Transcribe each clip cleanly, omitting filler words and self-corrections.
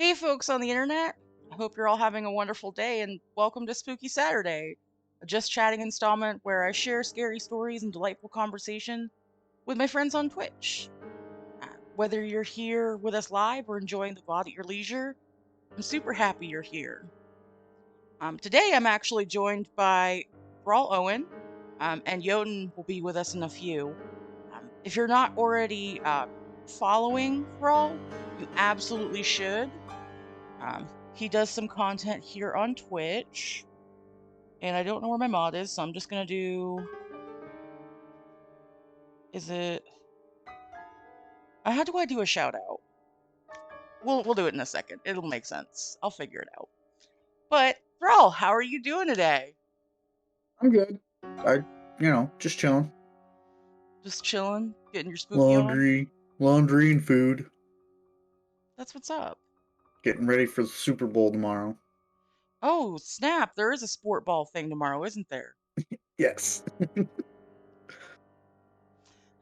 Hey, folks on the internet. I hope you're all having a wonderful day and welcome to Spooky Saturday, a just chatting installment where I share scary stories and delightful conversation with my friends on Twitch. Whether you're here with us live or enjoying the VOD at your leisure, I'm super happy you're here. Today, I'm actually joined by Thrall Owen, and Jotunn will be with us in a few. If you're not already following Thrall, you absolutely should. He does some content here on Twitch, and I don't know where my mod is, so I'm just gonna do. Is it? How do I do a shout out? We'll do it in a second. It'll make sense. I'll figure it out. But Thrall, how are you doing today? I'm good. Just chilling. Just chilling, getting your spooky on. Laundry and food. That's what's up. Getting ready for the Super Bowl tomorrow. Oh snap! There is a sport ball thing tomorrow, isn't there? Yes.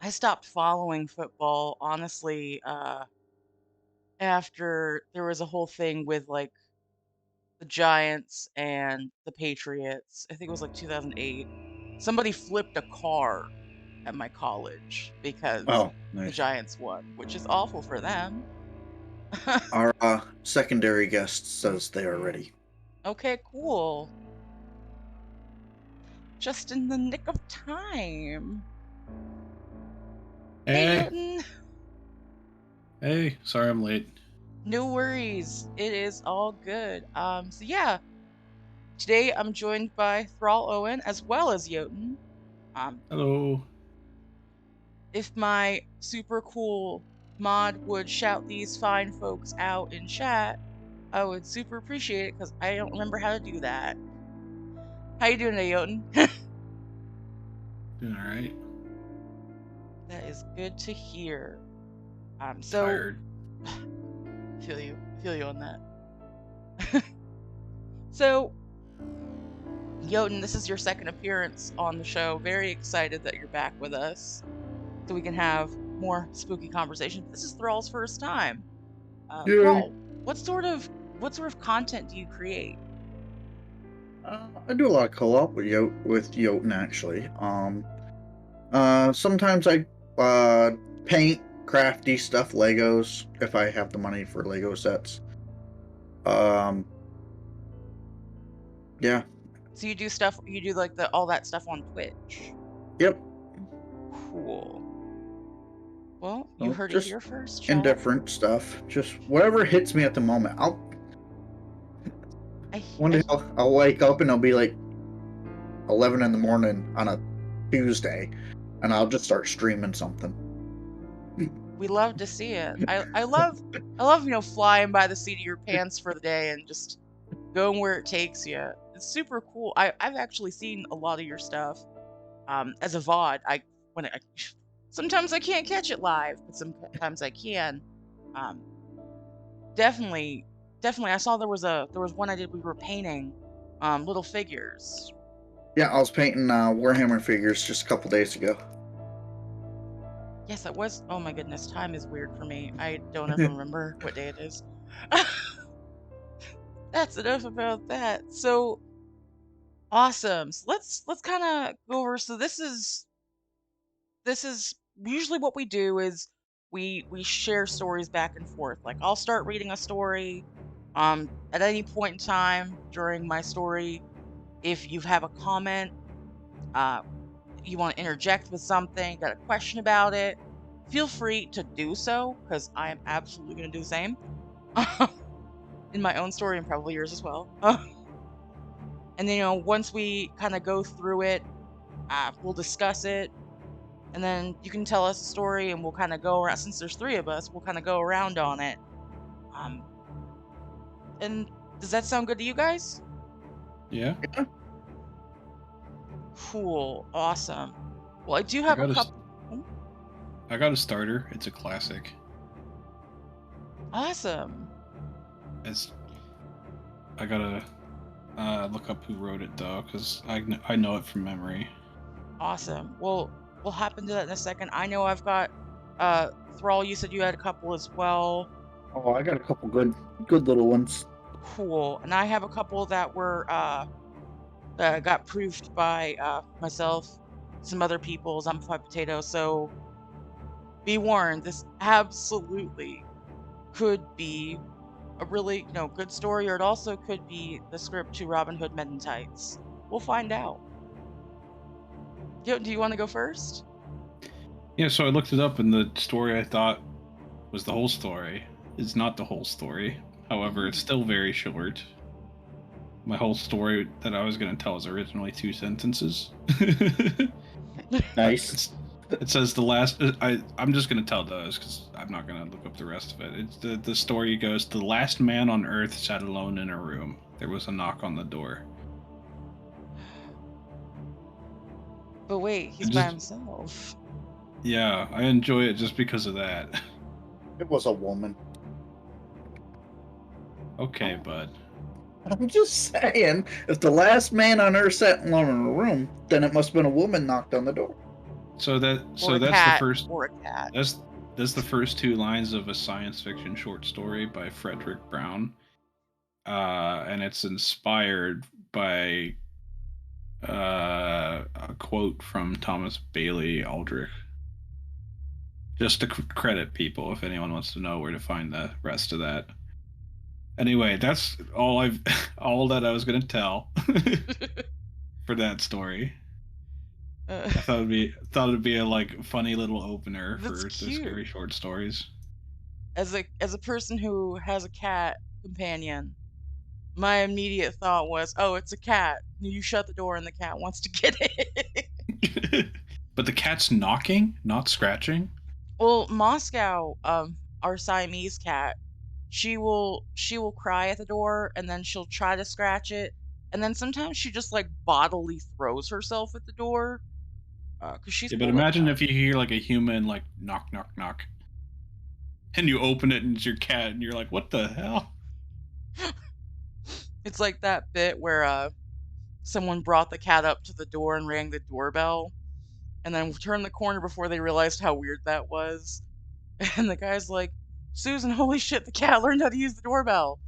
I stopped following football honestly after there was a whole thing with like the Giants and the Patriots. I think it was like 2008. Somebody flipped a car at my college because Oh, the nice. Giants won, which is awful for them. Our secondary guest says they are ready. Okay, cool. Just in the nick of time. Hey, Hey, Jotun. hey, sorry I'm late. No worries. It is all good. So yeah, today I'm joined by Thrall Owen as well as Jotun. Um, Hello. if my super cool mod would shout these fine folks out in chat, I would super appreciate it because I don't remember how to do that. How you doing today, Jotun? Doing alright. That is good to hear. So Tired. feel you on that. So, Jotun, this is your second appearance on the show. Very excited that you're back with us, so we can have more spooky conversations. This is Thrall's first time. Yay. Thrall, what sort of content do you create? I do a lot of co-op with Jotun actually. Sometimes I paint crafty stuff, Legos, if I have the money for Lego sets. Um, yeah. So you do stuff, you do like the all that stuff on Twitch. Yep. Cool. Well, you So heard it just here first, chat. indifferent stuff. Just whatever hits me at the moment. I, One day I I'll wake up and I'll be like 11 in the morning on a Tuesday, and I'll just start streaming something. we love to see it. I love flying by the seat of your pants for the day and just going where it takes you. It's super cool. I've actually seen a lot of your stuff as a VOD. I sometimes I can't catch it live, but sometimes I can. Um, definitely, definitely. I saw there was one I did. We were painting little figures. Yeah, I was painting Warhammer figures just a couple days ago. Yes, that was. Oh my goodness, time is weird for me. I don't ever remember what day it is. That's enough about that. So awesome. So let's kind of go over. So this is usually what we do is we share stories back and forth. Like I'll start reading a story at any point in time during my story. If you have a comment, uh you want to interject with something, got a question about it, feel free to do so because I am absolutely going to do the same in my own story and probably yours as well. And then once we kind of go through it, we'll discuss it, and then you can tell us a story and we'll kind of go around. Since there's three of us, we'll kind of go around on it. um and does that sound good to you guys? Yeah, Cool, awesome. Well, I do I have a got a, couple. I got a starter. It's a classic. Awesome. It's I gotta look up who wrote it though, because I know it from memory. Awesome. Well, we'll hop into that in a second. I know I've got Thrall, you said you had a couple as well. Oh, I got a couple good little ones. Cool. And I have a couple that were that got proofed by myself, some other people, Zombified Potato. So be warned, this absolutely could be a really, good story, or it also could be the script to Robin Hood Men in Tights. We'll find out. Do you want to go first? Yeah, so I looked it up, and the story I thought was the whole story is not the whole story. However, it's still very short. My whole story that I was going to tell is originally 2 sentences. Nice. It says the last. I'm just going to tell those because I'm not going to look up the rest of it. It's the story goes: the last man on Earth sat alone in a room. There was a knock on the door. But wait, he's by himself. Yeah, I enjoy it just because of that. It was a woman. Okay, bud. I'm just saying, if the last man on Earth sat alone in a room, then it must have been a woman knocked on the door. So that's cat, the first. Or a cat. That's the first 2 lines of a science fiction short story by Frederick Brown, and it's inspired by a quote from Thomas Bailey Aldrich. Just to credit people, if anyone wants to know where to find the rest of that. Anyway, that's all that I was gonna tell for that story. I thought it'd be a like funny little opener for the scary short stories. As a person who has a cat companion, my immediate thought was, "Oh, it's a cat. You shut the door and the cat wants to get it." But the cat's knocking, not scratching. Well, Moscow, our Siamese cat, she will cry at the door and then she'll try to scratch it, and then sometimes she just like bodily throws herself at the door. 'Cause she's Yeah, but cool like imagine that. if you hear like a human like knock knock knock, and you open it and it's your cat, and you're like, what the hell? It's like that bit where someone brought the cat up to the door and rang the doorbell, and then turned the corner before they realized how weird that was. And the guy's like, "Susan, holy shit, the cat learned how to use the doorbell."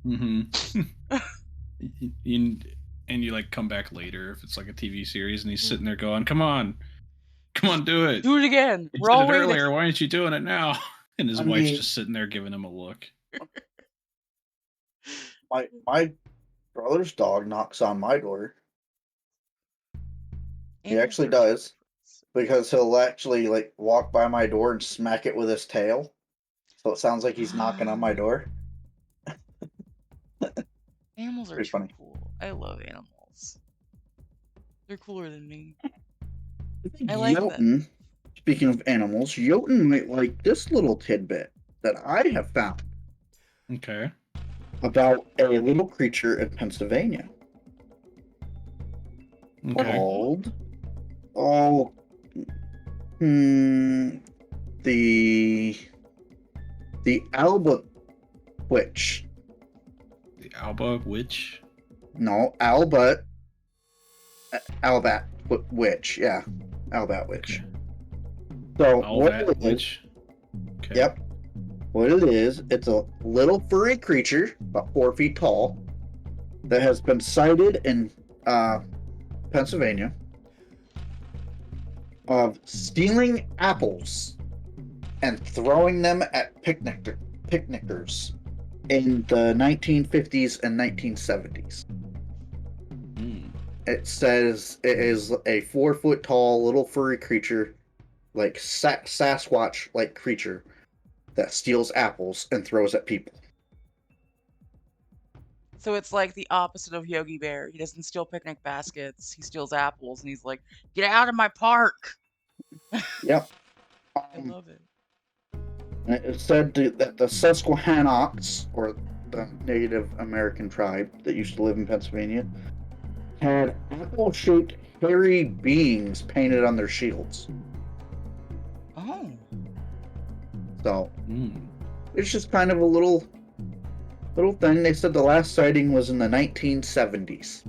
Mm-hmm. you, and you like come back later if it's like a TV series, and he's sitting there going, "Come on, do it, do it again. You We're did all it waiting." earlier. Why aren't you doing it now?" And his I wife's mean, just sitting there giving him a look. my brother's dog knocks on my door. He actually does, because he'll actually like walk by my door and smack it with his tail, so it sounds like he's knocking on my door. Animals are Pretty too funny. cool. I love animals. They're cooler than me. I I like that. Jotunn, speaking of animals, Jotunn might like this little tidbit that I have found Okay. about a little creature in Pennsylvania Okay. called the Alba witch. The Alba witch. No, Albat witch. Yeah, Albat witch. Okay. So Albat witch. Okay. Yep. What it is, it's a little furry creature, about 4 feet tall, that has been sighted in Pennsylvania of stealing apples and throwing them at picnickers in the 1950s and 1970s. It says it is a 4 foot tall little furry creature, like Sasquatch like creature, that steals apples and throws at people. So it's like the opposite of Yogi Bear. He doesn't steal picnic baskets. He steals apples, and he's like, "Get out of my park!" Yep. I love it. It said that the Susquehannocks, or the Native American tribe that used to live in Pennsylvania, had apple-shaped hairy beings painted on their shields. Oh. So it's just kind of a little thing. They said the last sighting was in the 1970s.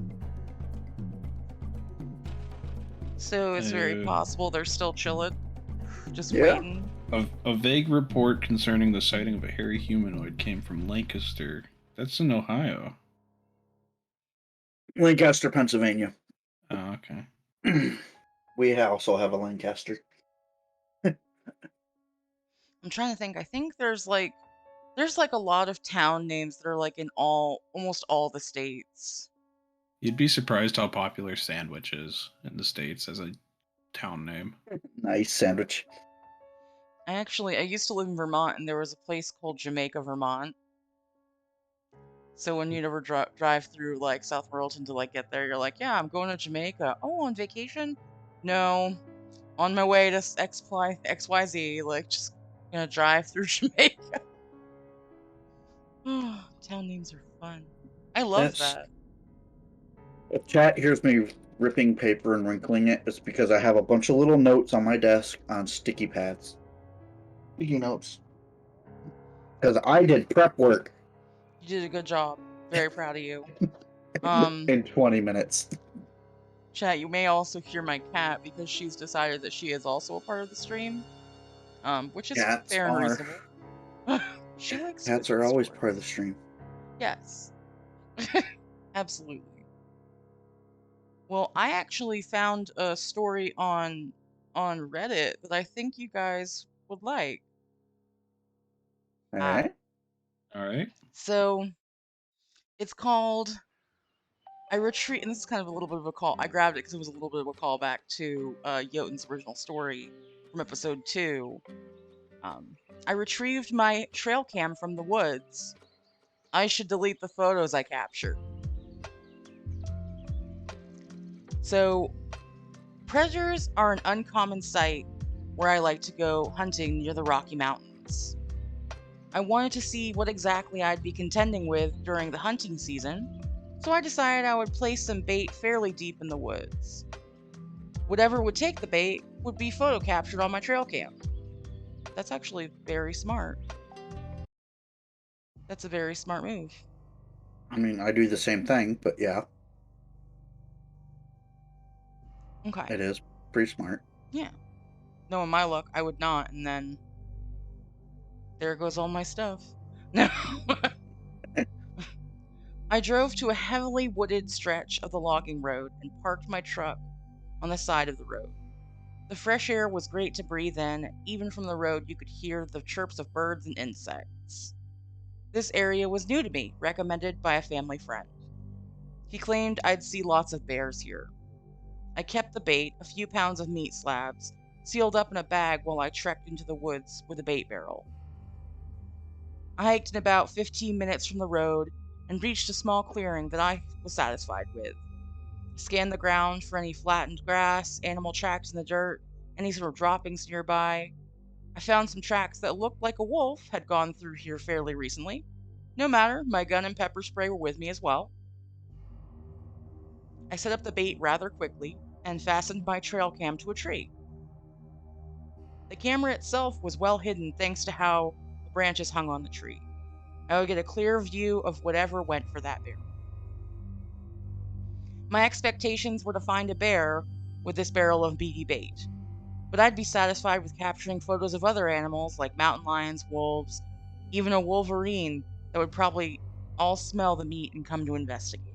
So it's very possible they're still chilling, just waiting. A vague report concerning the sighting of a hairy humanoid came from Lancaster. That's in Ohio. Lancaster, Pennsylvania. Oh, okay. We also have a Lancaster. I'm trying to think. I think there's like a lot of town names that are like in almost all the states. You'd be surprised how popular sandwich is in the States as a town name. Nice sandwich. I used to live in Vermont, and there was a place called Jamaica, Vermont. So when you ever drive through like South Burlington to like get there, you're like, yeah, I'm going to Jamaica. Oh, on vacation? No, on my way to XYZ. Like just gonna drive through Jamaica. Oh, town names are fun. I love That's that. if chat hears me ripping paper and wrinkling it, it's because I have a bunch of little notes on my desk on sticky pads. Sticky notes. Because I did prep work You did a good job. Very proud of you. Um, in 20 minutes. Chat, you may also hear my cat because she's decided that she is also a part of the stream. Which is Cats fair and are reasonable. She likes cats spooky are always part of the stories. stream. Yes. Absolutely. Well, I actually found a story on Reddit that I think you guys would like. Ah, Okay. All right. so it's called I Retreat, and this is kind of a little bit of a call. I grabbed it because it was a little bit of a callback to Jotunn's original story from episode 2. Um, I retrieved my trail cam from the woods. I should delete the photos I captured. So, predators are an uncommon sight where I like to go hunting near the Rocky Mountains. I wanted to see what exactly I'd be contending with during the hunting season, so I decided I would place some bait fairly deep in the woods. Whatever would take the bait would be photo captured on my trail cam. That's actually very smart. That's a very smart move. I mean, I do the same thing, but yeah, Okay. it is pretty smart. Yeah. Knowing my luck, I would not, and then there goes all my stuff. No. I drove to a heavily wooded stretch of the logging road and parked my truck on the side of the road. The fresh air was great to breathe in. Even from the road, you could hear the chirps of birds and insects. This area was new to me, recommended by a family friend. He claimed I'd see lots of bears here. I kept the bait, a few pounds of meat slabs, sealed up in a bag while I trekked into the woods with a bait barrel. I hiked in about 15 minutes from the road and reached a small clearing that I was satisfied with. Scanned the ground for any flattened grass, animal tracks in the dirt, any sort of droppings nearby. I found some tracks that looked like a wolf had gone through here fairly recently. No matter, my gun and pepper spray were with me as well. I set up the bait rather quickly and fastened my trail cam to a tree. The camera itself was well hidden thanks to how the branches hung on the tree. I would get a clear view of whatever went for that barrel. My expectations were to find a bear with this barrel of meaty bait, but I'd be satisfied with capturing photos of other animals like mountain lions, wolves, even a wolverine that would probably all smell the meat and come to investigate.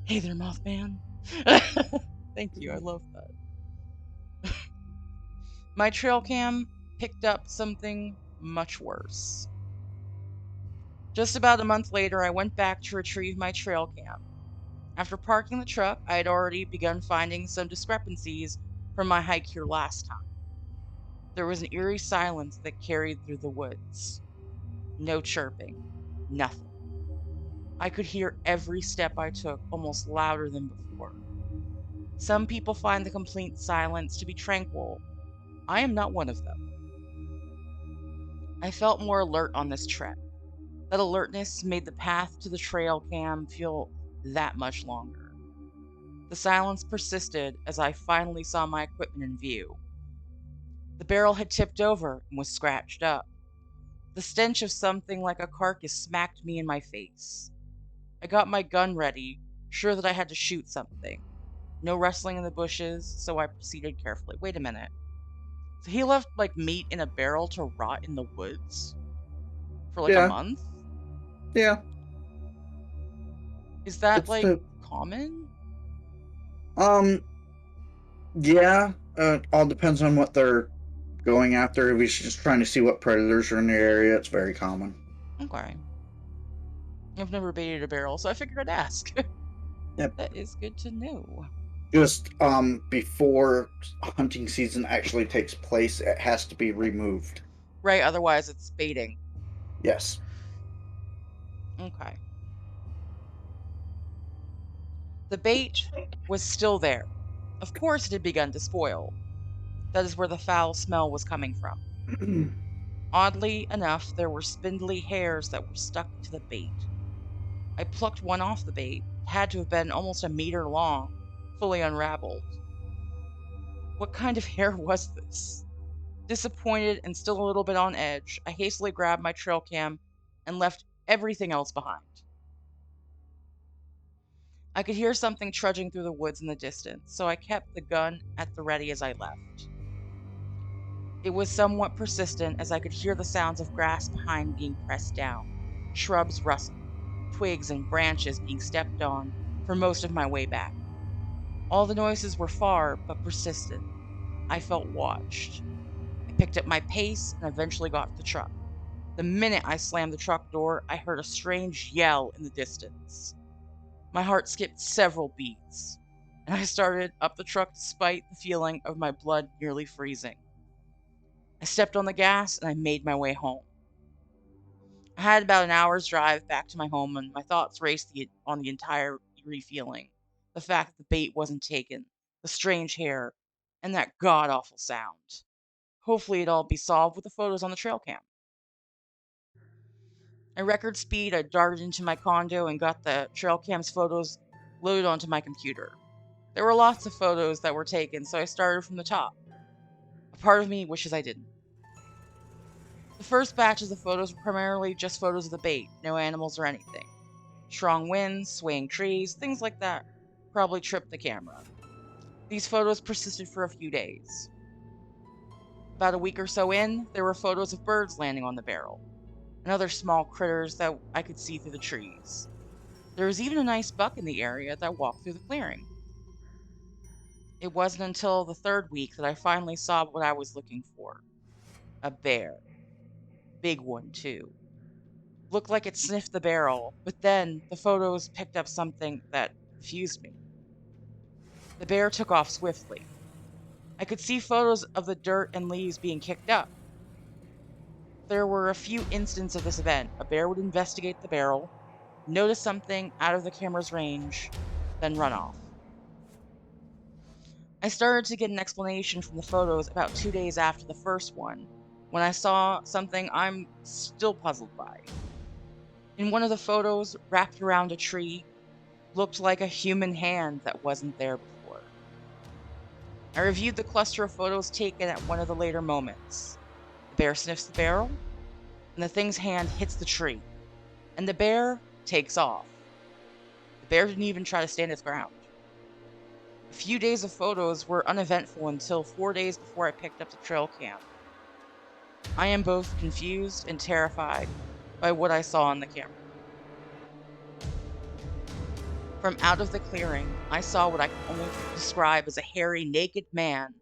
Hey there, Mothman. Thank you, I love that. My trail cam picked up something much worse. Just about a month later, I went back to retrieve my trail cam. After parking the truck, I had already begun finding some discrepancies from my hike here last time. There was an eerie silence that carried through the woods. No chirping. Nothing. I could hear every step I took almost louder than before. Some people find the complete silence to be tranquil. I am not one of them. I felt more alert on this trek. That alertness made the path to the trail cam feel that much longer. The silence persisted as I finally saw my equipment in view. The barrel had tipped over and was scratched up. The stench of something like a carcass smacked me in my face. I got my gun ready, sure that I had to shoot something. No rustling in the bushes, so I proceeded carefully. Wait a minute. So he left like meat in a barrel to rot in the woods for like a Yeah, month? yeah. Is that It's like the common? um, yeah. All depends on what they're going after. If he's just trying to see what predators are in the area, it's very common. Okay. I've never baited a barrel, so I figured I'd ask. Yep. That is good to know. Just before hunting season actually takes place, it has to be removed. Right, otherwise it's baiting. Yes. Okay. The bait was still there. Of course it had begun to spoil. That is where the foul smell was coming from. Oddly enough, there were spindly hairs that were stuck to the bait. I plucked one off the bait. It had to have been almost a meter long, fully unraveled. What kind of hair was this? Disappointed and still a little bit on edge, I hastily grabbed my trail cam and left everything else behind. I could hear something trudging through the woods in the distance, so I kept the gun at the ready as I left. It was somewhat persistent as I could hear the sounds of grass behind being pressed down, shrubs rustle, twigs and branches being stepped on for most of my way back. All the noises were far but persistent. I felt watched. I picked up my pace and eventually got to the truck. The minute I slammed the truck door, I heard a strange yell in the distance. My heart skipped several beats, and I started up the truck despite the feeling of my blood nearly freezing. I stepped on the gas and I made my way home. I had about an hour's drive back to my home, and my thoughts raced on the entire eerie feeling. The fact that the bait wasn't taken, the strange hair, and that god awful sound. Hopefully, it'll all be solved with the photos on the trail cam. At record speed, I darted into my condo and got the trail cam's photos loaded onto my computer. There were lots of photos that were taken, so I started from the top. A part of me wishes I didn't. The first batches of photos were primarily just photos of the bait, no animals or anything. Strong winds, swaying trees, things like that probably tripped the camera. These photos persisted for a few days. About a week or so in, there were photos of birds landing on the barrel, and other small critters that I could see through the trees. There was even a nice buck in the area that walked through the clearing. It wasn't until the third week that I finally saw what I was looking for. A bear. Big one, too. Looked like it sniffed the barrel, but then the photos picked up something that confused me. The bear took off swiftly. I could see photos of the dirt and leaves being kicked up. There were a few instances of this event. A bear would investigate the barrel, notice something out of the camera's range, then run off. I started to get an explanation from the photos about 2 days after the first one, when I saw something I'm still puzzled by. In one of the photos, wrapped around a tree, looked like a human hand that wasn't there before. I reviewed the cluster of photos taken at one of the later moments. The bear sniffs the barrel, and the thing's hand hits the tree, and the bear takes off. The bear didn't even try to stand its ground. A few days of photos were uneventful until 4 days before I picked up the trail cam. I am both confused and terrified by what I saw on the camera. From out of the clearing, I saw what I can only describe as a hairy, naked man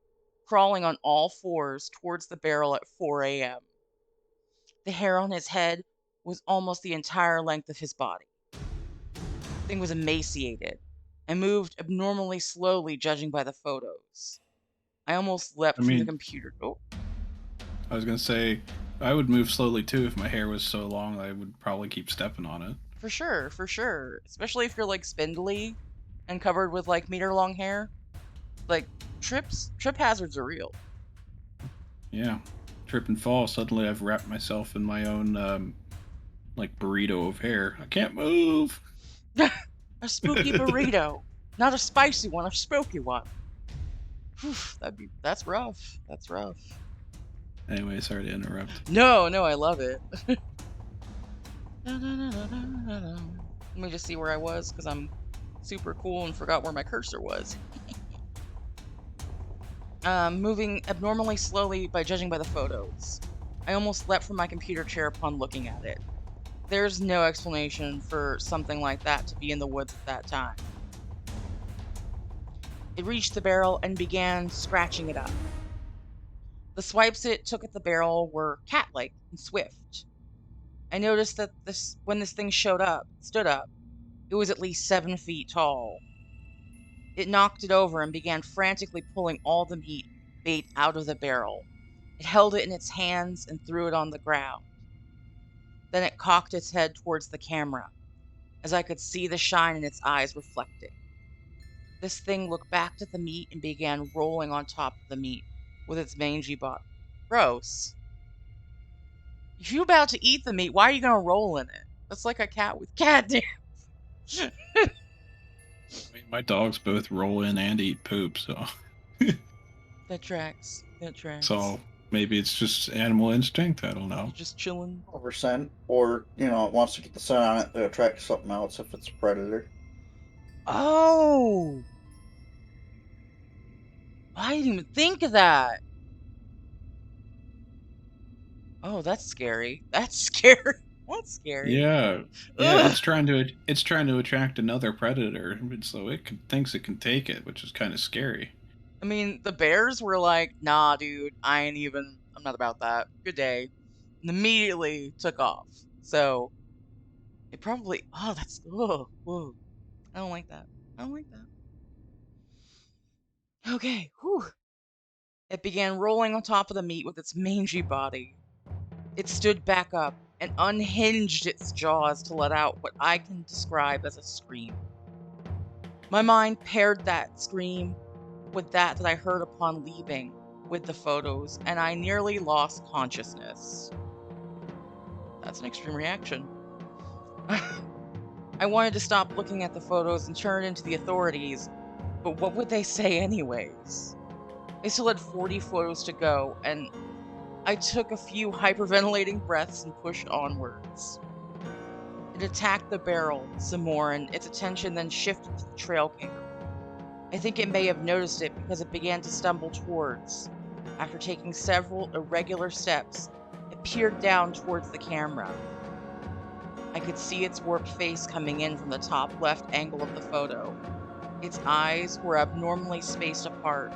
crawling on all fours towards the barrel at 4 a.m. The hair on his head was almost the entire length of his body. The thing was emaciated and moved abnormally slowly, judging by the photos. I almost I leapt from the mean, computer. Oh, I was gonna say I would move slowly too if my hair was so long. I would probably keep stepping on it. for sure, for sure. Especially if you're like spindly and covered with like meter long hair. Like trip hazards are real. Yeah, trip and fall. Suddenly, I've wrapped myself in my own like burrito of hair. I can't move. A spooky burrito. Not a spicy one, a spooky one. Whew, that's rough. That's rough. Anyway, sorry to interrupt. No, I love it. Let me just see where I was, because I'm super cool and forgot where my cursor was. moving abnormally slowly by judging by the photos. I almost leapt from my computer chair upon looking at it. There's no explanation for something like that to be in the woods at that time. It reached the barrel and began scratching it up. The swipes it took at the barrel were cat-like and swift. I noticed that when this thing stood up, it was at least 7 feet tall. It knocked it over and began frantically pulling all the bait out of the barrel. It held it in its hands and threw it on the ground. Then it cocked its head towards the camera, as I could see the shine in its eyes reflecting. This thing looked back at the meat and began rolling on top of the meat with its mangy body. Gross. If you're about to eat the meat, why are you going to roll in it? That's like a cat with catnip. I mean, my dogs both roll in and eat poop, so That tracks. That tracks. so maybe it's just animal instinct. I don't know. You're just chilling. 100%. Or, it wants to get the sun on it to attract something else if it's a predator. Oh! I didn't even think of that. Oh, that's scary. That's scary. That's scary. Yeah, Ugh. it's trying to attract another predator, so thinks it can take it, which is kind of scary. I mean, the bears were like, nah, dude, I'm not about that. Good day. And immediately took off. So, it probably, whoa. I don't like that. I don't like that. Okay, whew. It began rolling on top of the meat with its mangy body. It stood back up and unhinged its jaws to let out what I can describe as a scream. My mind paired that scream with that I heard upon leaving with the photos, and I nearly lost consciousness. That's an extreme reaction. I wanted to stop looking at the photos and turn into the authorities, but what would they say anyways? I still had 40 photos to go, and I took a few hyperventilating breaths and pushed onwards. It attacked the barrel some more, and its attention then shifted to the trail cam. I think it may have noticed it because it began to stumble towards. After taking several irregular steps, it peered down towards the camera. I could see its warped face coming in from the top left angle of the photo. Its eyes were abnormally spaced apart,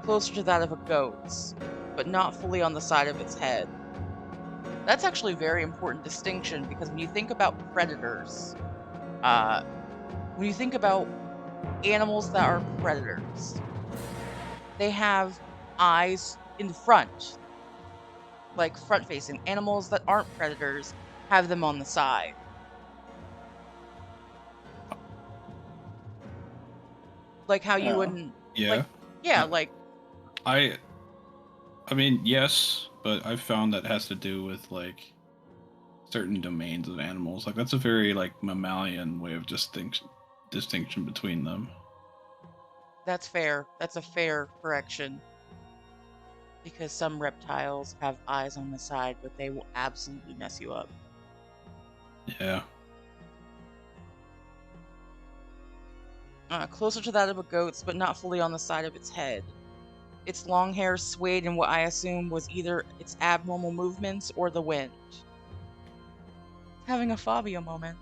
closer to that of a goat's, but not fully on the side of its head. That's actually a very important distinction because when you think about predators, when you think about animals that are predators, they have eyes in front, like front facing. Animals that aren't predators have them on the side. Like how you wouldn't. Yeah. Like, yeah, like. I mean, yes, but I've found that has to do with like certain domains of animals. Like that's a very like mammalian way of distinction between them. That's fair. That's a fair correction. Because some reptiles have eyes on the side, but they will absolutely mess you up. Yeah. Closer to that of a goat's, but not fully on the side of its head. Its long hair swayed in what I assume was either its abnormal movements or the wind. Having a phobia moment.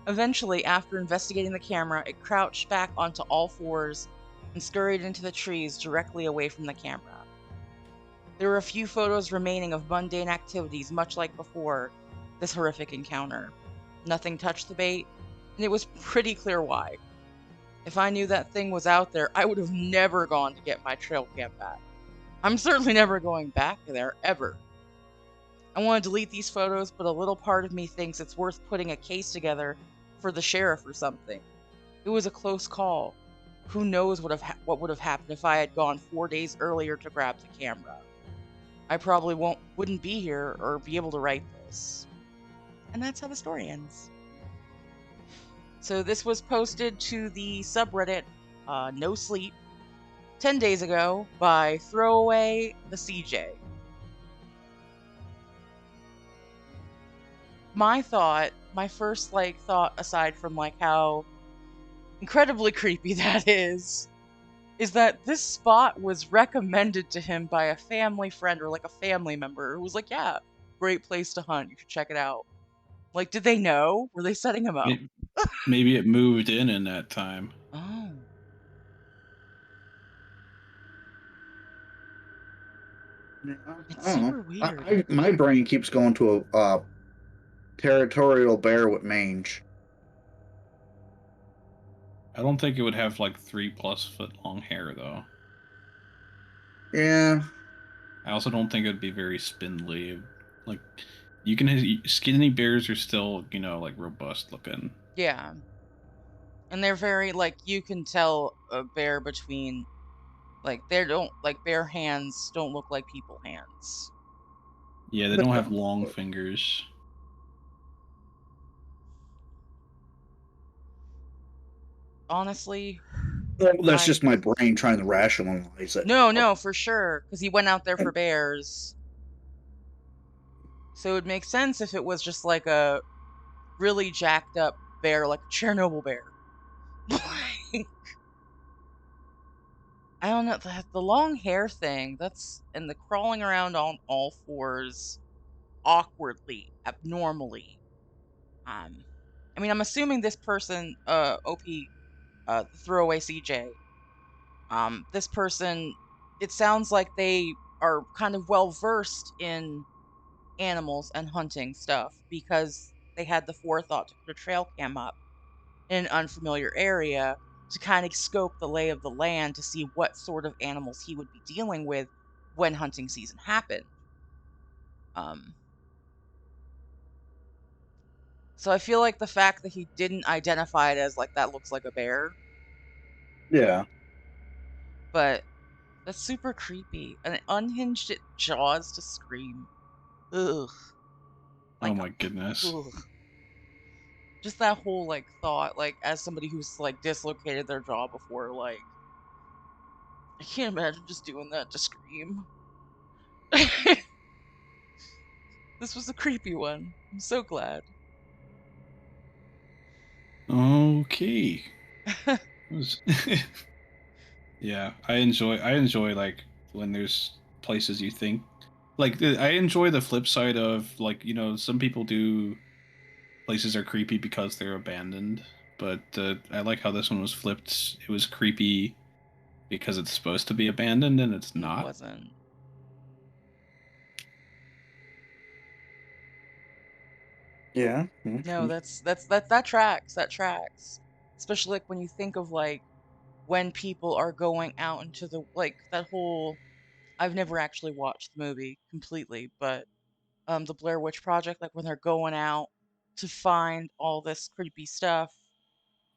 Eventually, after investigating the camera, it crouched back onto all fours and scurried into the trees directly away from the camera. There were a few photos remaining of mundane activities, much like before this horrific encounter. Nothing touched the bait, and it was pretty clear why. If I knew that thing was out there, I would have never gone to get my trail cam back. I'm certainly never going back there, ever. I want to delete these photos, but a little part of me thinks it's worth putting a case together for the sheriff or something. It was a close call. Who knows what would have happened if I had gone 4 days earlier to grab the camera. I probably wouldn't be here or be able to write this. And that's how the story ends. So this was posted to the subreddit No Sleep 10 days ago by Throwaway the CJ. My first thought, aside from how incredibly creepy that is is that this spot was recommended to him by a family friend or like a family member who was like, yeah, great place to hunt. You should check it out. Like, did they know? Were they setting him up? Maybe it moved in that time. Oh, Yeah, it's I don't know. super weird. My brain keeps going to a territorial bear with mange. I don't think it would have like 3+ foot long hair though. Yeah, I also don't think it'd be very spindly. Like you can skinny bears are still like robust looking. Yeah. And they're very, like, you can tell a bear between, like, they don't, like, bear hands don't look like people hands. Yeah, they but don't have long fingers. Honestly, well, that's I. just my brain trying to rationalize it. No, no, for sure. Because he went out there for bears. So it would make sense if it was just like a really jacked up bear, like a Chernobyl bear. I don't know, the long hair thing, that's, and the crawling around on all fours awkwardly, abnormally. Um, I mean, I'm assuming this person, OP, the throwaway CJ, this person, it sounds like they are kind of well versed in animals and hunting stuff because they had the forethought to put a trail cam up in an unfamiliar area to kind of scope the lay of the land to see what sort of animals he would be dealing with when hunting season happened. Um, so I feel like the fact that he didn't identify it as like that looks like a bear, Yeah. but that's super creepy. And it unhinged its jaws to scream. Ugh. Oh Like, my goodness. ugh. Just that whole like thought, like as somebody who's like dislocated their jaw before, like I can't imagine just doing that to scream. This was a creepy one. I'm so glad. Okay. Was- yeah, I enjoy like when there's places you think like I enjoy the flip side of like some people do places are creepy because they're abandoned, but I like how this one was flipped. It was creepy because it's supposed to be abandoned and it's And it not. wasn't. Yeah. No, that tracks. That tracks. Especially like when you think of like when people are going out into the like that whole, I've never actually watched the movie completely, but the Blair Witch Project, like when they're going out to find all this creepy stuff,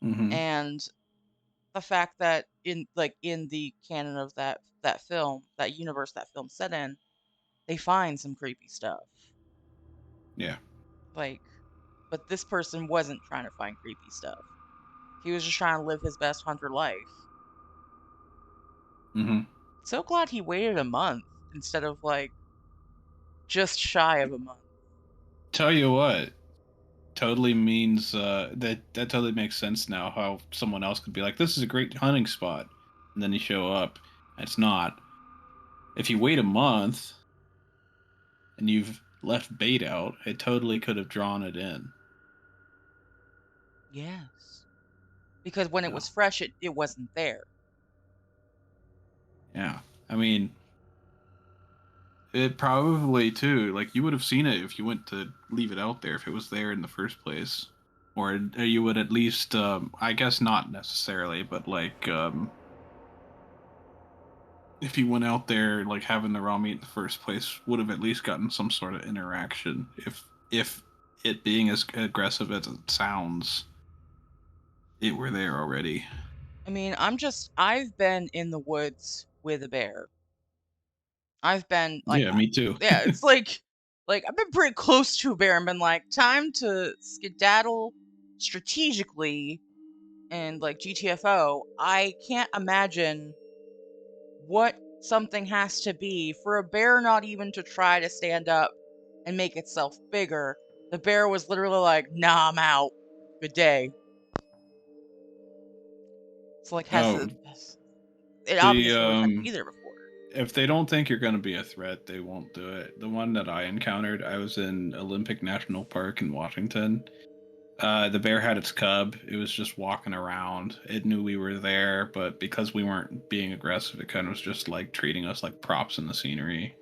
Mm-hmm. and the fact that in the canon of that film, that universe that film set in, they find some creepy stuff. Yeah. Like, but this person wasn't trying to find creepy stuff. He was just trying to live his best hunter life. Mm-hmm. So glad he waited a month instead of like just shy of a month. Tell you what, totally means that totally makes sense now. How someone else could be like, "This is a great hunting spot," and then you show up, and it's not. If you wait a month and you've left bait out, it totally could have drawn it in. Yes. Because when it Yeah. was fresh, it wasn't there. Yeah. I mean, it probably too. Like you would have seen it if you went to leave it out there if it was there in the first place, or you would at least. I guess not necessarily, but like if you went out there like having the raw meat in the first place, would have at least gotten some sort of interaction. If it being as aggressive as it sounds, it were there already. I mean, I've been in the woods with a bear. I've been like, Yeah, me too. yeah, it's like I've been pretty close to a bear and been like, time to skedaddle strategically and like GTFO. I can't imagine what something has to be for a bear not even to try to stand up and make itself bigger. The bear was literally like, nah, I'm out. Good day. So like has Oh, the it The obviously would have had to be there before. if they don't think you're going to be a threat, they won't do it. The one that I encountered, I was in Olympic National Park in Washington. The bear had its cub. It was just walking around. It knew we were there, but because we weren't being aggressive, it kind of was just like treating us like props in the scenery.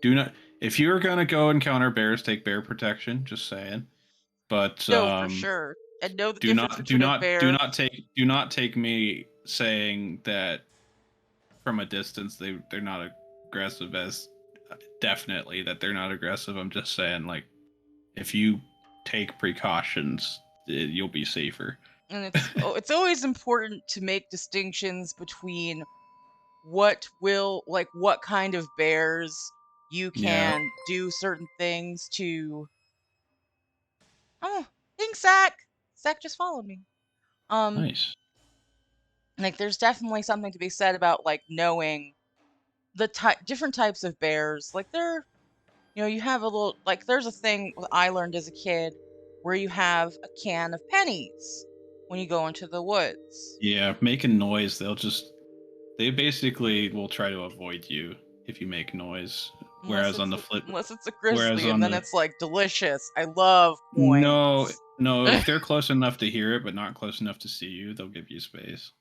Do not, if you're gonna go encounter bears, take bear protection. Just saying. But No, for sure. And know the do difference not, do between a not, do bear. not take, do not take me saying that from a distance they're not aggressive as definitely that they're not aggressive. I'm just saying like if you take precautions, you'll be safer. And it's always important to make distinctions between what kind of bears you Yeah, can do certain things to. Oh, thanks, Zach. Zach just followed me. Um, nice. like there's definitely something to be said about like knowing the different types of bears. Like you have a little like there's a thing I learned as a kid where you have a can of pennies when you go into the woods. Yeah, making noise, they basically will try to avoid you if you make noise. Unless Whereas on it's the flip, unless it's a whereas grizzly, on and then the it's like delicious. I love no, coins. no, if they're close enough to hear it but not close enough to see you, they'll give you space.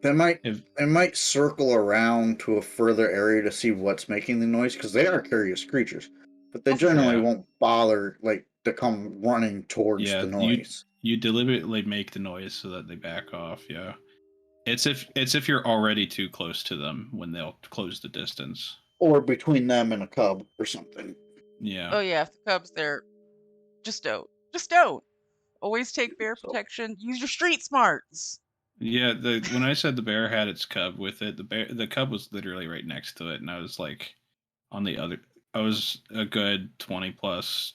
They might If they might circle around to a further area to see what's making the noise because they are curious creatures, but they Oh, for generally sure. yeah, won't bother like to come running towards yeah, the noise. you deliberately make the noise so that they back off. Yeah, it's if you're already too close to them when they'll close the distance. Or between them and a cub or something. Yeah. Oh yeah, if the cubs there, just don't. Just don't. Always take bear So protection. Use your street smarts. Yeah, the when I said the bear had its cub with it, the cub was literally right next to it, and I was like on the other. I was a good 20 plus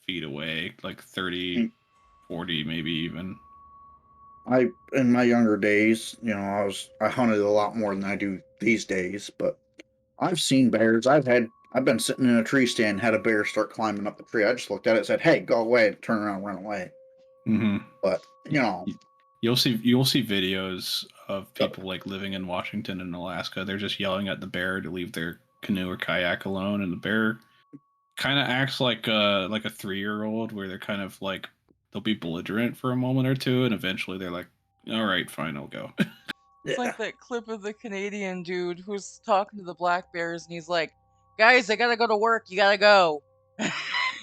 feet away, like 30, mm, 40, maybe even. I in my younger days, I hunted a lot more than I do these days, but I've seen bears. I've been sitting in a tree stand, had a bear start climbing up the tree. I just looked at it, and said, "Hey, go away!" and turn around, and run away. Hmm. But You'll see videos of uh, people like living in Washington and Alaska. They're just yelling at the bear to leave their canoe or kayak alone, and the bear kind of acts like a 3-year-old, where they're kind of like they'll be belligerent for a moment or two, and eventually they're like, "All right, fine, I'll go." It's yeah, like that clip of the Canadian dude who's talking to the black bears, and he's like, "Guys, I gotta go to work. You gotta go."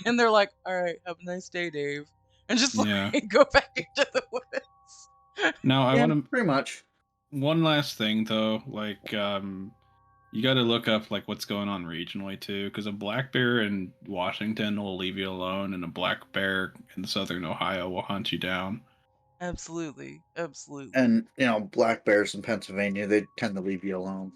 And they're like, "All right, have a nice day, Dave," and just Yeah. like go back into the woods. Now I yeah, want to pretty much. one last thing though, like you got to look up like what's going on regionally too, because a black bear in Washington will leave you alone, and a black bear in southern Ohio will hunt you down. Absolutely, absolutely. And black bears in Pennsylvania, they tend to leave you alone.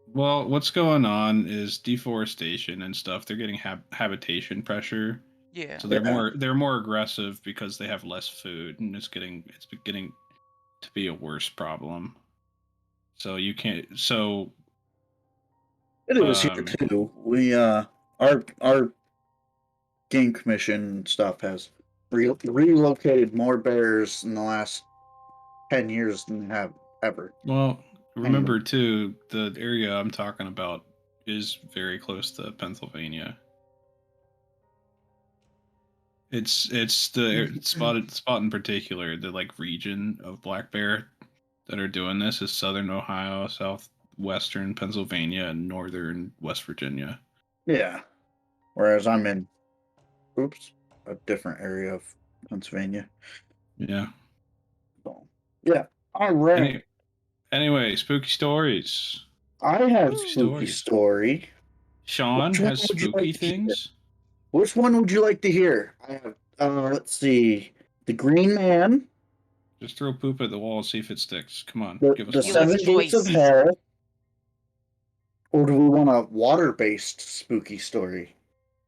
Well, what's going on is deforestation and stuff. They're getting habitation pressure, Yeah. so Yeah, they're more aggressive because they have less food, and it's beginning to be a worse problem. So you can't. So it is here um, too. Our game commission stuff has relocated more bears in the last 10 years than they have ever well, anywhere. remember too, the area I'm talking about is very close to Pennsylvania. It's the spot in particular, the like region of black bear that are doing this is southern Ohio, southwestern Pennsylvania, and northern West Virginia. Yeah. Whereas I'm in, oops, a different area of Pennsylvania. Yeah. So, yeah. All right. Any anyway, spooky stories. I have Spooky Woo! spooky stories. story. Sean Which one has would you like spooky to hear? things. Which one would you like to hear? I have, let's see, the Green Man, Just throw poop at the wall and see if it sticks. Come on, the give us the one. Dealer's Seven Gates of choice. Hell, or do we want a water-based spooky story?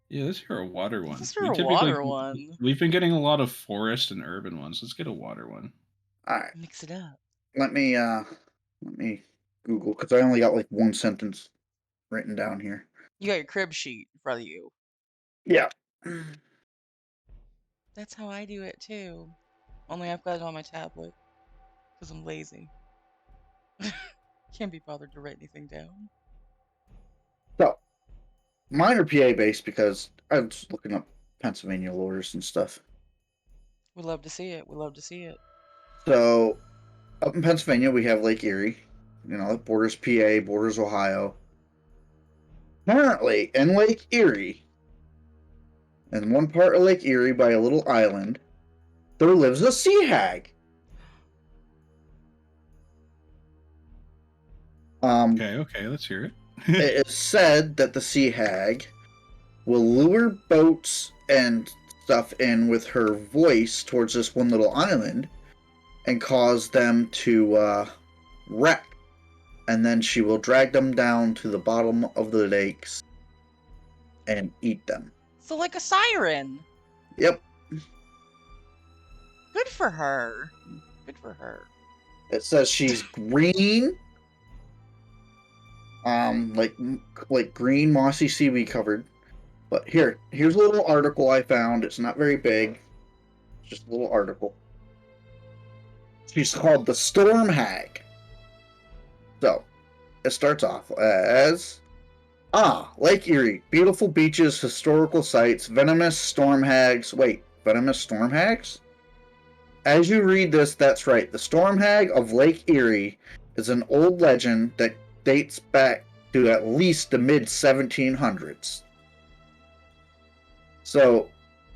Yeah, let's hear a water Let's one. just do a water one. We've been getting a lot of forest and urban ones. Let's get a water one. All right. Mix it up. Let me Google because I only got like one sentence written down here. You got your crib sheet in front of you. Yeah. That's how I do it too. Only I've got it on my tablet. because I'm lazy. Can't be bothered to write anything down. So, mine are PA based because I was looking up Pennsylvania lores and stuff. We love to see it. We love to see it. So, up in Pennsylvania, we have Lake Erie. You know, it borders PA, borders Ohio. Currently, in Lake Erie, in one part of Lake Erie by a little island, there lives a sea hag. Okay, let's hear it. It is said that the sea hag will lure boats and stuff in with her voice towards this one little island and cause them to wreck. And then she will drag them down to the bottom of the lakes and eat them. So, like a siren. Yep. Good for her. Good for her. It says she's green, like green mossy seaweed covered. But here's a little article I found. It's not very big. It's just a little article. She's called the Storm Hag. So, it starts off as Lake Erie. Beautiful beaches, historical sites, venomous storm hags. Wait, venomous storm hags? As you read this, that's right. The Storm Hag of Lake Erie is an old legend that dates back to at least the mid 1700s. So,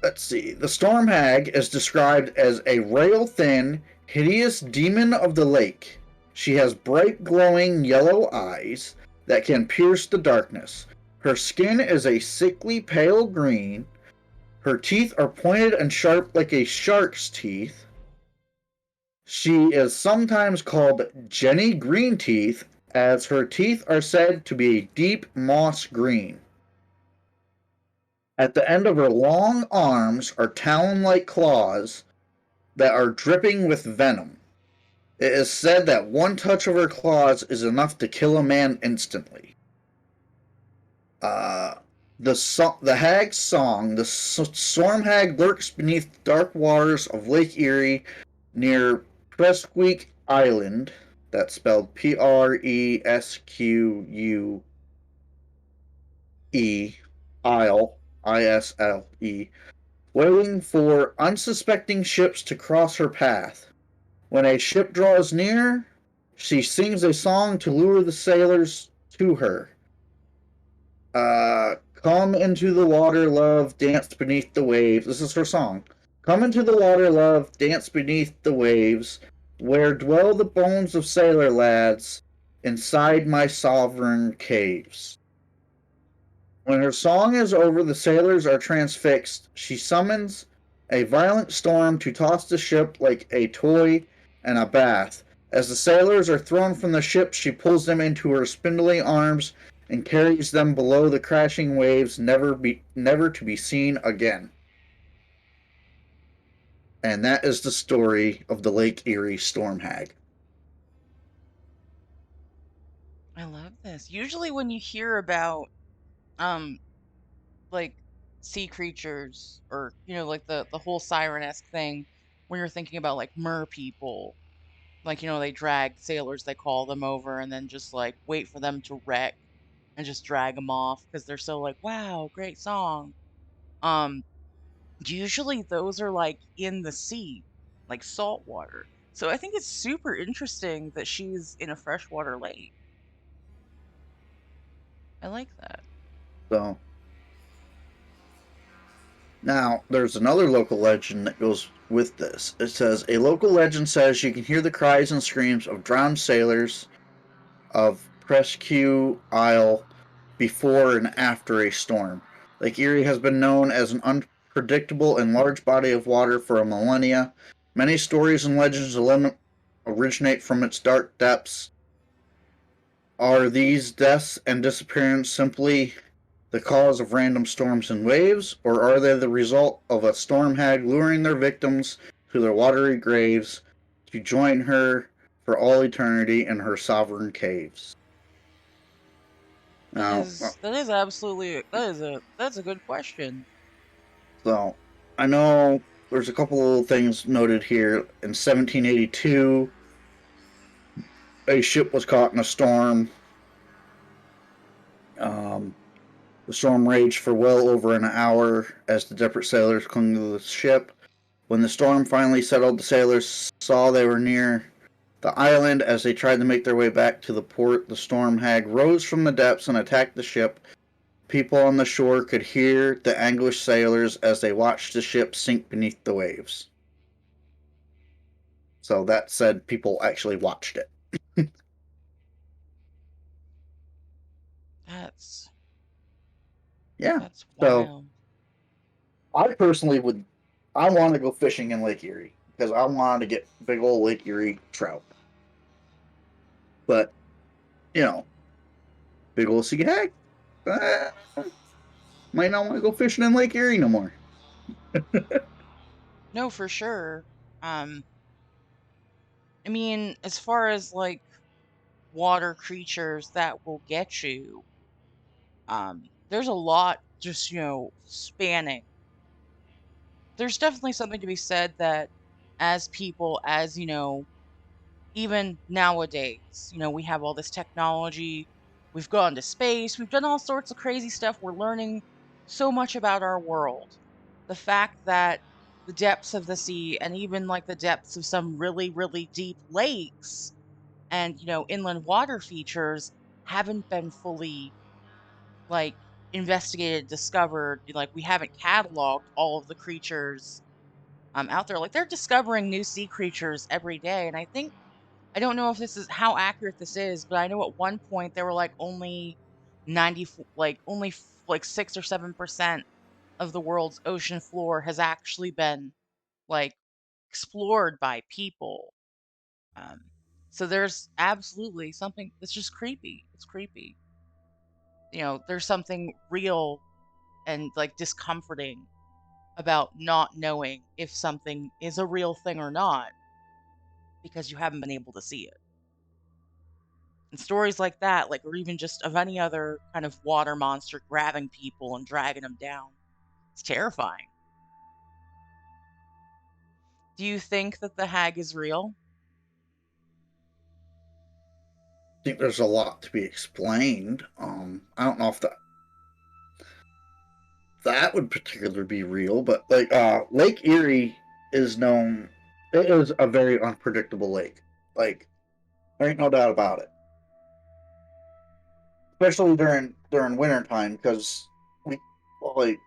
let's see. The Storm Hag is described as a rail-thin, hideous demon of the lake. She has bright, glowing yellow eyes that can pierce the darkness. Her skin is a sickly pale green. Her teeth are pointed and sharp like a shark's teeth. She is sometimes called Jenny Greenteeth, as her teeth are said to be a deep moss green. At the end of her long arms are talon-like claws that are dripping with venom. It is said that one touch of her claws is enough to kill a man instantly. The hag's song, the storm hag lurks beneath dark waters of Lake Erie near Presque Island. That's spelled Presque, Isle, Isle, waiting for unsuspecting ships to cross her path. When a ship draws near, she sings a song to lure the sailors to her. Come into the water, love, dance beneath the waves. This is her song. Come into the water, love, dance beneath the waves, where dwell the bones of sailor lads, inside my sovereign caves. When her song is over, the sailors are transfixed. She summons a violent storm to toss the ship like a toy in a bath. As the sailors are thrown from the ship, she pulls them into her spindly arms and carries them below the crashing waves, never to be seen again. And that is the story of the Lake Erie Storm Hag. I love this. Usually when you hear about um like sea creatures or like the whole siren-esque thing, when you're thinking about like mer people, like they drag sailors, they call them over and then just like wait for them to wreck and just drag them off because they're so like, wow, great song. Um Usually those are like in the sea, like salt water. So I think it's super interesting that she's in a freshwater lake. I like that. So, now, there's another local legend that goes with this. It says, a local legend says you can hear the cries and screams of drowned sailors of Presque Isle before and after a storm. Lake Erie has been known as an unpredictable and large body of water for a millennia. Many stories and legends originate from its dark depths. Are these deaths and disappearances simply the cause of random storms and waves, or are they the result of a storm hag luring their victims to their watery graves to join her for all eternity in her sovereign caves? That Now, is that is absolutely that's a good question. so I know there's a couple of things noted here. In 1782, a ship was caught in a storm. Um, the storm raged for well over an hour as the desperate sailors clung to the ship. When the storm finally settled, the sailors saw they were near the island. As they tried to make their way back to the port, the storm hag rose from the depths and attacked the ship. People on the shore could hear the anguished sailors as they watched the ship sink beneath the waves. So that said, people actually watched it. That's Yeah. that's So wild. I personally would. I want to go fishing in Lake Erie because I wanted to get big old Lake Erie trout. But you know, big old sea hag. Uh, might not want to go fishing in Lake Erie no more. No, for sure. Um, I mean, as far as like water creatures that will get you, there's a lot just, spanning. There's definitely something to be said that as people, as, even nowadays, we have all this technology, we've gone to space, we've done all sorts of crazy stuff, we're learning so much about our world. The fact that the depths of the sea and even like the depths of some really, really deep lakes and, inland water features haven't been fully like investigated, discovered. Like we haven't cataloged all of the creatures out there. Like they're discovering new sea creatures every day. And I don't know if this is how accurate this is, but I know at one point there were like only 90, like only 6 or 7% of the world's ocean floor has actually been like explored by people. Um, so there's absolutely something that's just creepy. It's creepy. There's something real and like discomforting about not knowing if something is a real thing or not because you haven't been able to see it. And stories like that, like, or even just of any other kind of water monster grabbing people and dragging them down, it's terrifying. Do you think that the hag is real? I think there's a lot to be explained. I don't know if that would particularly be real, but like Lake Erie is known. It is a very unpredictable lake. Like there ain't no doubt about it. Especially during winter time, because we like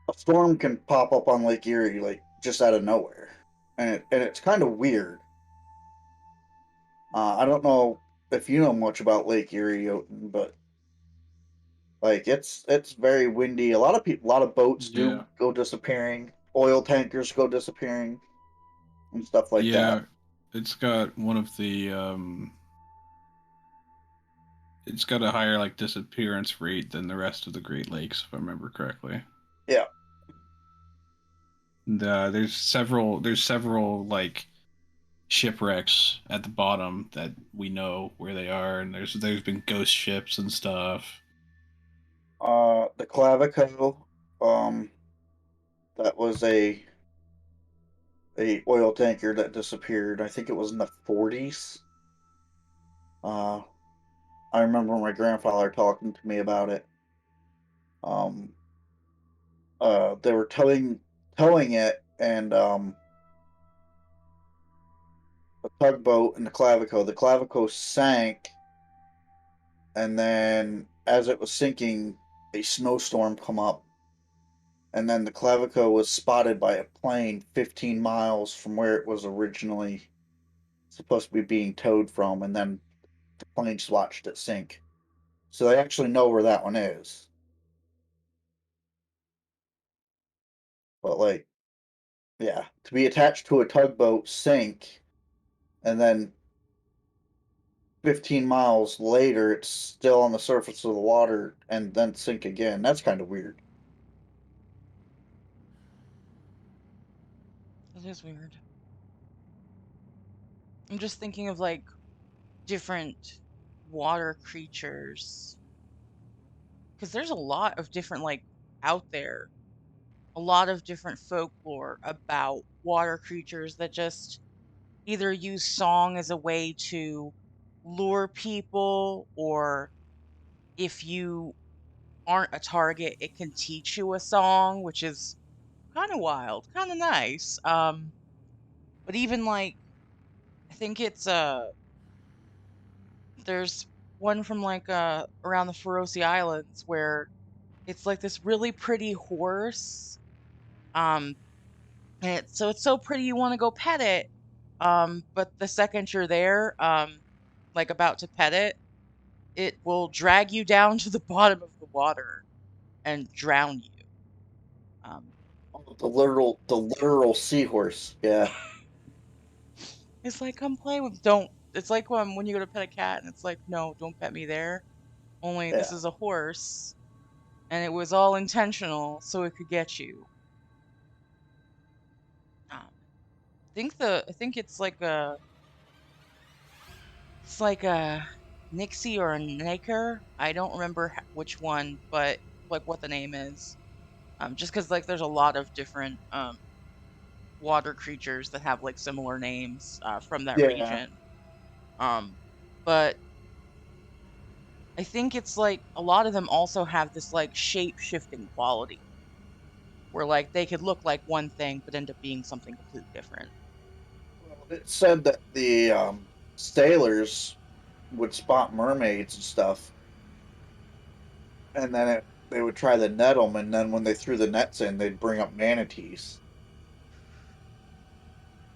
a storm can pop up on Lake Erie like just out of nowhere, and it's kind of weird. I don't know if you know much about Lake Erie, Jotun, but like it's very windy. A lot of people, a lot of boats do Yeah. go disappearing. Oil tankers go disappearing and stuff like that. Yeah. It's got one of the it's got a higher like disappearance rate than the rest of the Great Lakes, if I remember correctly. Yeah. And, there's several like shipwrecks at the bottom that we know where they are, and there's been ghost ships and stuff. The Clavico, um, that was a oil tanker that disappeared. I think it was in the 40s. Uh, I remember my grandfather talking to me about it. Um, they were towing it, and the tugboat and the Clavico. The Clavico sank, and then as it was sinking, a snowstorm come up, and then the Clavico was spotted by a plane 15 miles from where it was originally supposed to be being towed from, and then the plane just watched it sink. So they actually know where that one is. But like, yeah, to be attached to a tugboat, sink, and then 15 miles later it's still on the surface of the water and then sink again. That's kind of weird. That is weird. I'm just thinking of like different water creatures because there's a lot of different like out there, a lot of different folklore about water creatures that just either use song as a way to lure people, or if you aren't a target, it can teach you a song, which is kind of wild, kind of nice. But even like I think it's there's one from like around the Faroese Islands where it's like this really pretty horse. Um and it's so pretty you want to go pet it. But the second you're there, like about to pet it, it will drag you down to the bottom of the water and drown you. Um Oh, the literal seahorse. Yeah, it's like come play with don't it's like when you go to pet a cat and it's like no, don't pet me there. Only this yeah. is a horse and it was all intentional so it could get you. I think it's like a Nixie or a Naker. I don't remember which one, but like what the name is. Just because like there's a lot of different water creatures that have like similar names from that Yeah. region. Um, but I think it's like a lot of them also have this like shape shifting quality where like they could look like one thing but end up being something completely different. Well, it said that the sailors would spot mermaids and stuff, and then they would try to net them, and then when they threw the nets in, they'd bring up manatees.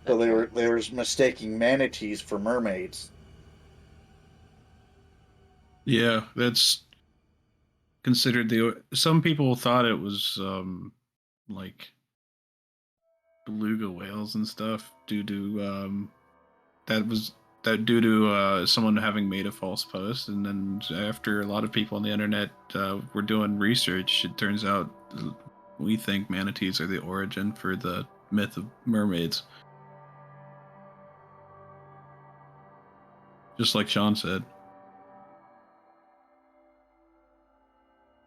So That's right. they were mistaking manatees for mermaids. Yeah, that's considered the. Some people thought it was like beluga whales and stuff due to that was that due to someone having made a false post, and then after a lot of people on the internet were doing research, it turns out we think manatees are the origin for the myth of mermaids, just like Sean said.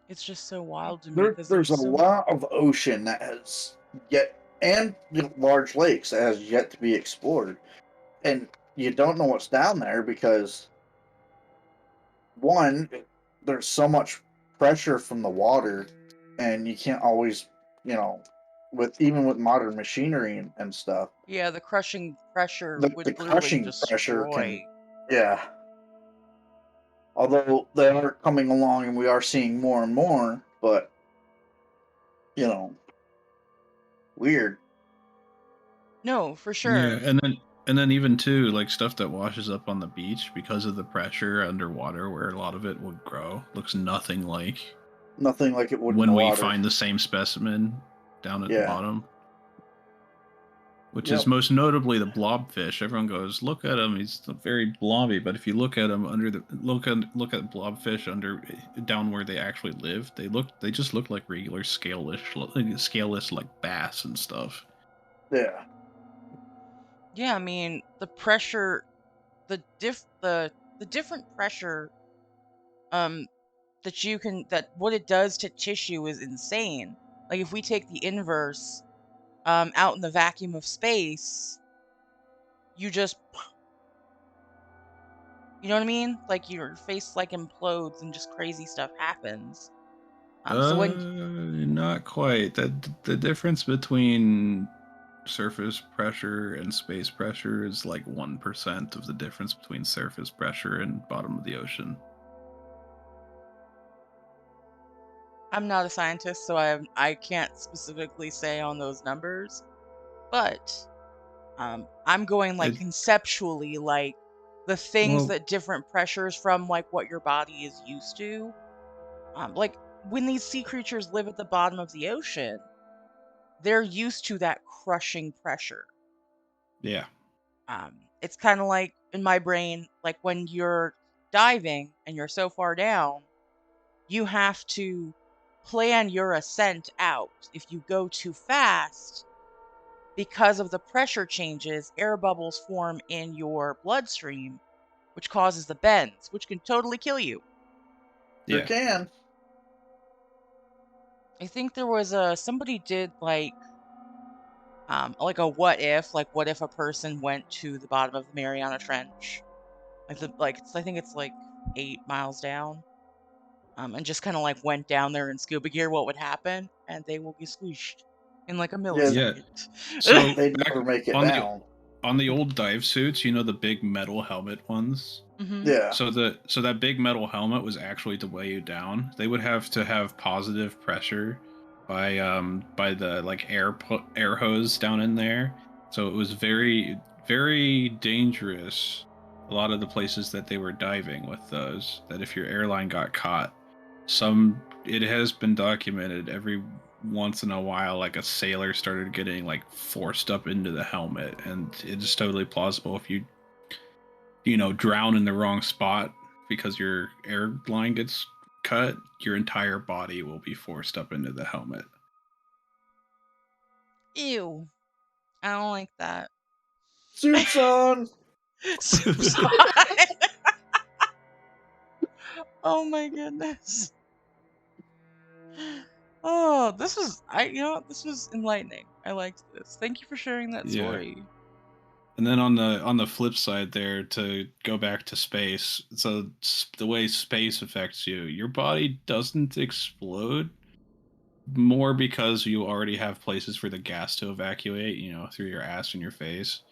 It's just so wild to me because There's there's a so lot of ocean that has yet, and large lakes that has yet to be explored, and you don't know what's down there because one, there's so much pressure from the water, and you can't always, you know, with even with modern machinery and stuff, yeah, the crushing pressure the would literally crushing pressure can, destroy. yeah. Although they are coming along and we are seeing more and more, but you know, weird. No, for Yeah, sure. and then even too like stuff that washes up on the beach because of the pressure underwater, where a lot of it would grow, looks nothing like Nothing like it would in the when we water. find the same specimen down at the Yeah. bottom, which is Yep. most notably the blobfish. Everyone goes, "Look at him; he's very blobby." But if you look at him under the look at blobfish under down where they actually live, they just look like regular scaleless like bass and stuff. Yeah. Yeah, I mean, the pressure, the different pressure um that what it does to tissue is insane. Like if we take the inverse out in the vacuum of space, you just you know what I mean? Like your face like implodes and just crazy stuff happens. So when Not quite. The difference between surface pressure and space pressure is like 1% of the difference between surface pressure and bottom of the ocean. I'm not a scientist, so I can't specifically say on those numbers, but I'm going like It conceptually, like the things well, that different pressures from like what your body is used to. Like when these sea creatures live at the bottom of the ocean, they're used to that crushing pressure. yeah, It's kind of like in my brain, like when you're diving and you're so far down, you have to plan your ascent out. If you go too fast, because of the pressure changes, air bubbles form in your bloodstream, which causes the bends, which can totally kill you. Sure yeah. can. I think there was a somebody did like a what if, like what if a person went to the bottom of the Mariana Trench? I think it's like 8 miles down. And just kind of like went down there in scuba gear, what would happen? And they will be squished in like a Yeah, Yeah. millisecond. So they'd back never make it on down. the old dive suits, you know, the big metal helmet ones. Hmm. Yeah. So that big metal helmet was actually to weigh you down. They would have to have positive pressure by the like air hose down in there. So it was very very dangerous. A lot of the places that they were diving with those, that if your airline got caught, it has been documented every once in a while like a sailor started getting like forced up into the helmet, and it is totally plausible if you know, drown in the wrong spot because your airline gets cut, your entire body will be forced up into the helmet. Ew. I don't like that. Suits on. Soups. Oh my goodness. Oh, this was enlightening. I liked this. Thank you for sharing that Yeah. story. And then on the flip side there, to go back to space, so the way space affects you, your body doesn't explode more because you already have places for the gas to evacuate, you know, through your ass and your face.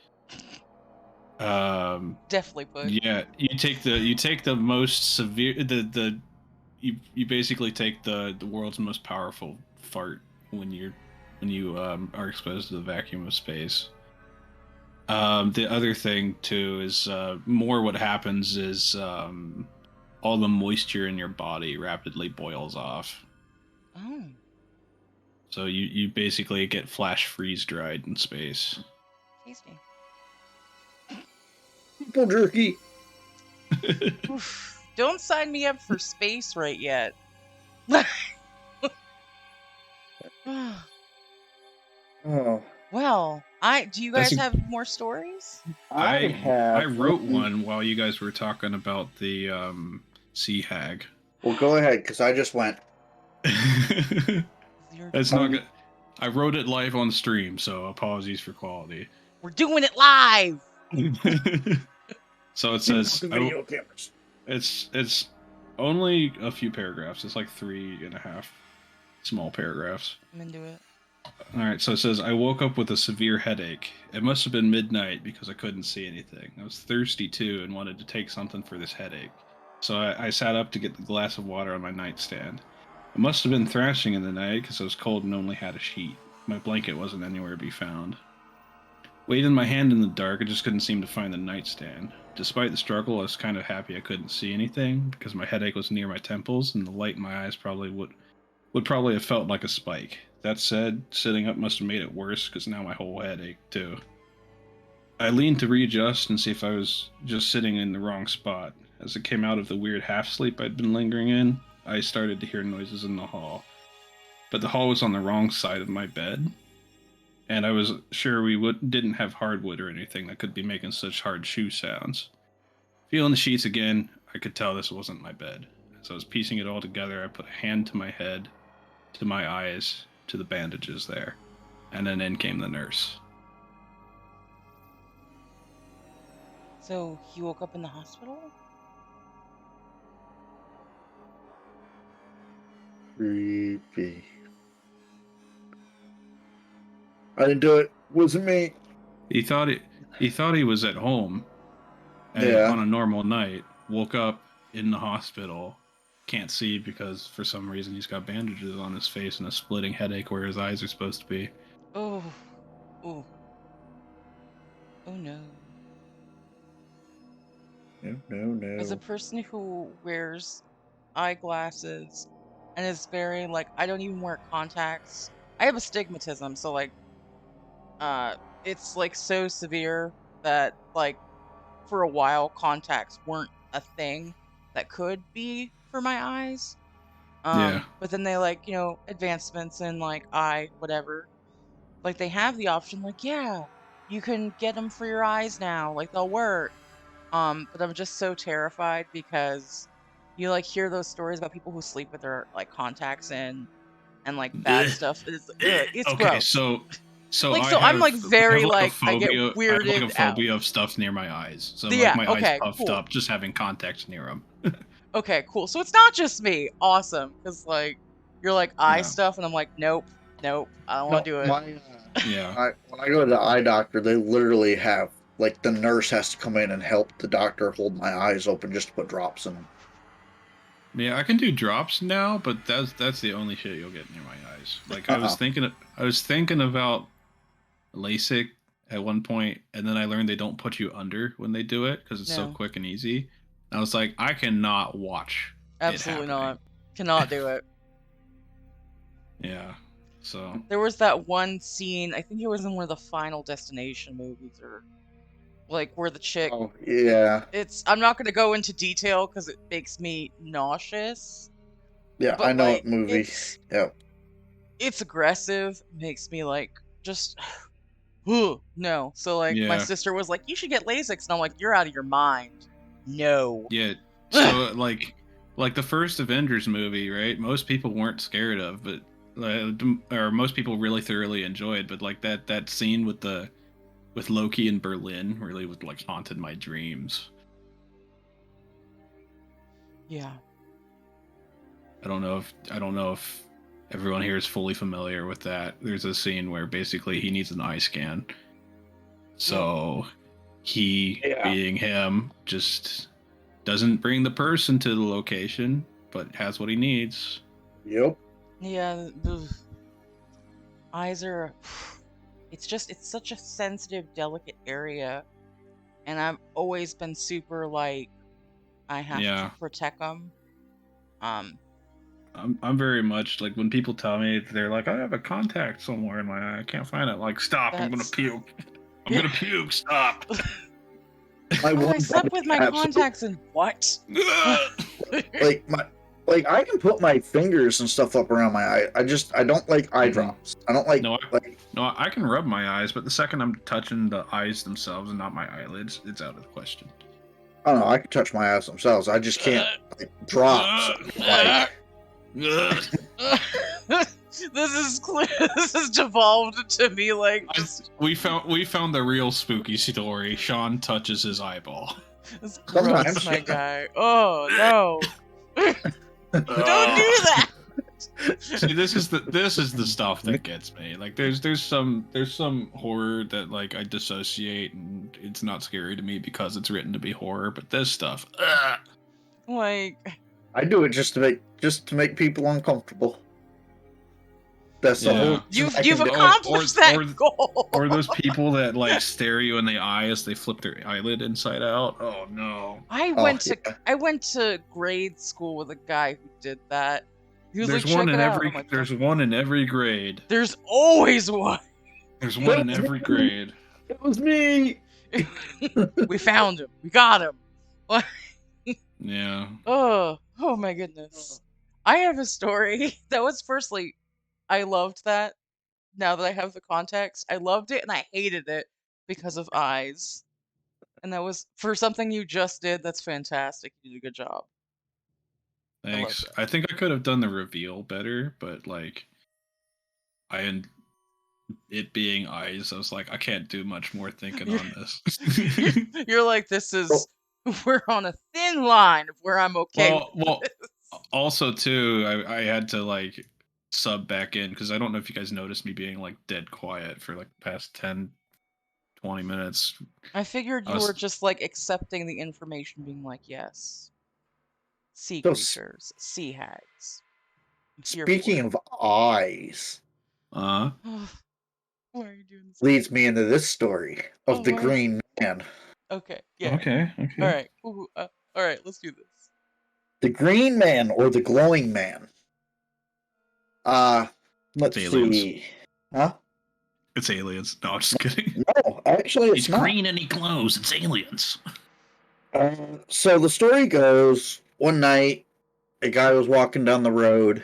Definitely put. Yeah, you take the most severe the you basically take the world's most powerful fart when you are exposed to the vacuum of space. The other thing too is more what happens is all the moisture in your body rapidly boils off. Oh, So you basically get flash freeze dried in space. tasty. People jerky. Oof. Don't sign me up for space right yet. Oh, Well, do you That's guys a, have more stories? I I have wrote one. one while you guys were talking about the sea hag. Well, go ahead, because I just went. Your That's turn. not good. I wrote it live on stream, so apologies for quality. We're doing it live. So it Fucking says video cameras. it's only a few paragraphs. It's like 3.5 small paragraphs. I'm into it. All right, so it says I woke up with a severe headache. It must have been midnight because I couldn't see anything. I was thirsty too and wanted to take something for this headache. So I sat up to get the glass of water on my nightstand. It must have been thrashing in the night because I was cold and only had a sheet. My blanket wasn't anywhere to be found. Waving my hand in the dark, I just couldn't seem to find the nightstand. Despite the struggle, I was kind of happy I couldn't see anything because my headache was near my temples and the light in my eyes would probably have felt like a spike. That said, sitting up must have made it worse because now my whole head ached too. I leaned to readjust and see if I was just sitting in the wrong spot. As I came out of the weird half sleep I'd been lingering in, I started to hear noises in the hall. But the hall was on the wrong side of my bed, and I was sure didn't have hardwood or anything that could be making such hard shoe sounds. Feeling the sheets again, I could tell this wasn't my bed. As I was piecing it all together, I put a hand to my head, to my eyes, to the bandages there, and then in came the nurse. So he woke up in the hospital? Creepy. I didn't do it. Wasn't me. He thought he was at home on Yeah. a normal night. Woke up in the hospital, can't see because for some reason he's got bandages on his face and a splitting headache where his eyes are supposed to be. Oh, oh, oh no. No. As a person who wears eyeglasses and is very like, I don't even wear contacts. I have astigmatism, so like it's like so severe that like for a while contacts weren't a thing that could be for my eyes. Yeah. But then they like, advancements in like eye whatever. Like they have the option like, yeah, you can get them for your eyes now, like they'll work. But I'm just so terrified because you like hear those stories about people who sleep with their like contacts in and like bad Ugh. stuff. It's Okay, gross. So Like, I so I'm have like very like a like I get phobia. I have like a weirded out. phobia of stuff near my eyes. So like Yeah, my eyes okay, puffed cool. up just having contacts near them. Okay, cool. So it's not just me. Awesome. Because, like, you're like eye Yeah. stuff, and I'm like, nope, nope, I don't want No, to do it. my Yeah. when I go to the eye doctor, they literally have like the nurse has to come in and help the doctor hold my eyes open just to put drops in them. Yeah, I can do drops now, but that's the only shit you'll get near my eyes. Like Uh-uh. I was thinking about LASIK at one point, and then I learned they don't put you under when they do it because it's so No, quick and easy. I was like, I cannot watch it absolutely happening. not. Cannot do it. Yeah. So There was that one scene, I think it was in one of the Final Destination movies, or like where the chick. Oh yeah, It's. I'm not going to go into detail because it makes me nauseous. yeah. I But know what like, movie. Yeah. it's aggressive. Makes me like just. Ugh, no. So like, my yeah, sister was like, "You should get LASIK," and I'm like, "You're out of your mind." No. yeah. So like the first Avengers movie, right? Most people weren't scared of, but or most people really thoroughly enjoyed. But like that scene with Loki in Berlin really was like haunted my dreams. Yeah. I don't know if everyone here is fully familiar with that. There's a scene where basically he needs an eye scan. Yep. So he Yeah. being him just doesn't bring the person to the location, but has what he needs. Yep. Yeah. The eyes are. It's such a sensitive, delicate area, and I've always been super like I have to Yeah. protect them. Um, I'm very much like when people tell me they're like, I have a contact somewhere in my eye, I can't find it. Like, stop, I'm gonna that's puke. I'm gonna puke, stop. My oh, I one slept buddy with my absolutely contacts in what? like my like I can put my fingers and stuff up around my eye. I don't like eye Mhm. drops. I don't like No, like I can rub my eyes, but the second I'm touching the eyes themselves and not my eyelids, it's out of the question. I don't know. I can touch my eyes themselves. I just can't like drops. Like This is clear. This has devolved to me like just We found the real spooky story. Sean touches his eyeball. it's gross, sometimes. my Yeah. guy. Oh no! Don't do that. See, this is the stuff that gets me. Like, there's some horror that like I dissociate, and it's not scary to me because it's written to be horror. But this stuff, Like, I do it just to make people uncomfortable. That's the yeah. whole reason I you've can do. accomplished that goal. Or those people that like stare you in the eye as they flip their eyelid inside out. Oh no. Oh yeah. I went to grade school with a guy who did that. He was like, check it out. And I'm like, There's one in every grade. there's always one. There's one in every grade. It was me. We found him. We got him. Yeah. Oh my goodness. I have a story that was firstly, I loved that. Now that I have the context, I loved it and I hated it because of eyes. And that was for something you just did. That's fantastic. You did a good job. I love Thanks. that. I think I could have done the reveal better, but like it being eyes, I was like, I can't do much more thinking You're, on this. you're like, this Oh, is, we're on a thin line of where I'm okay with well, this. also too, I had to like sub back in because I don't know if you guys noticed me being like dead quiet for like the past 10, 20 minutes. I figured I you were was just like accepting the information, being like, yes, sea so creatures, sea hags. I'm here for speaking it. of eyes, Why are you doing this? leads me into this story of Oh, the why? Green Man. Okay, yeah. okay, All okay. right. Ooh, all right. Let's do this. The Green Man or the Glowing Man. Uh It's let's aliens. see. Huh? It's aliens. No, I'm just kidding. No, actually it's He's not. green and he glows. It's aliens. So the story goes one night a guy was walking down the road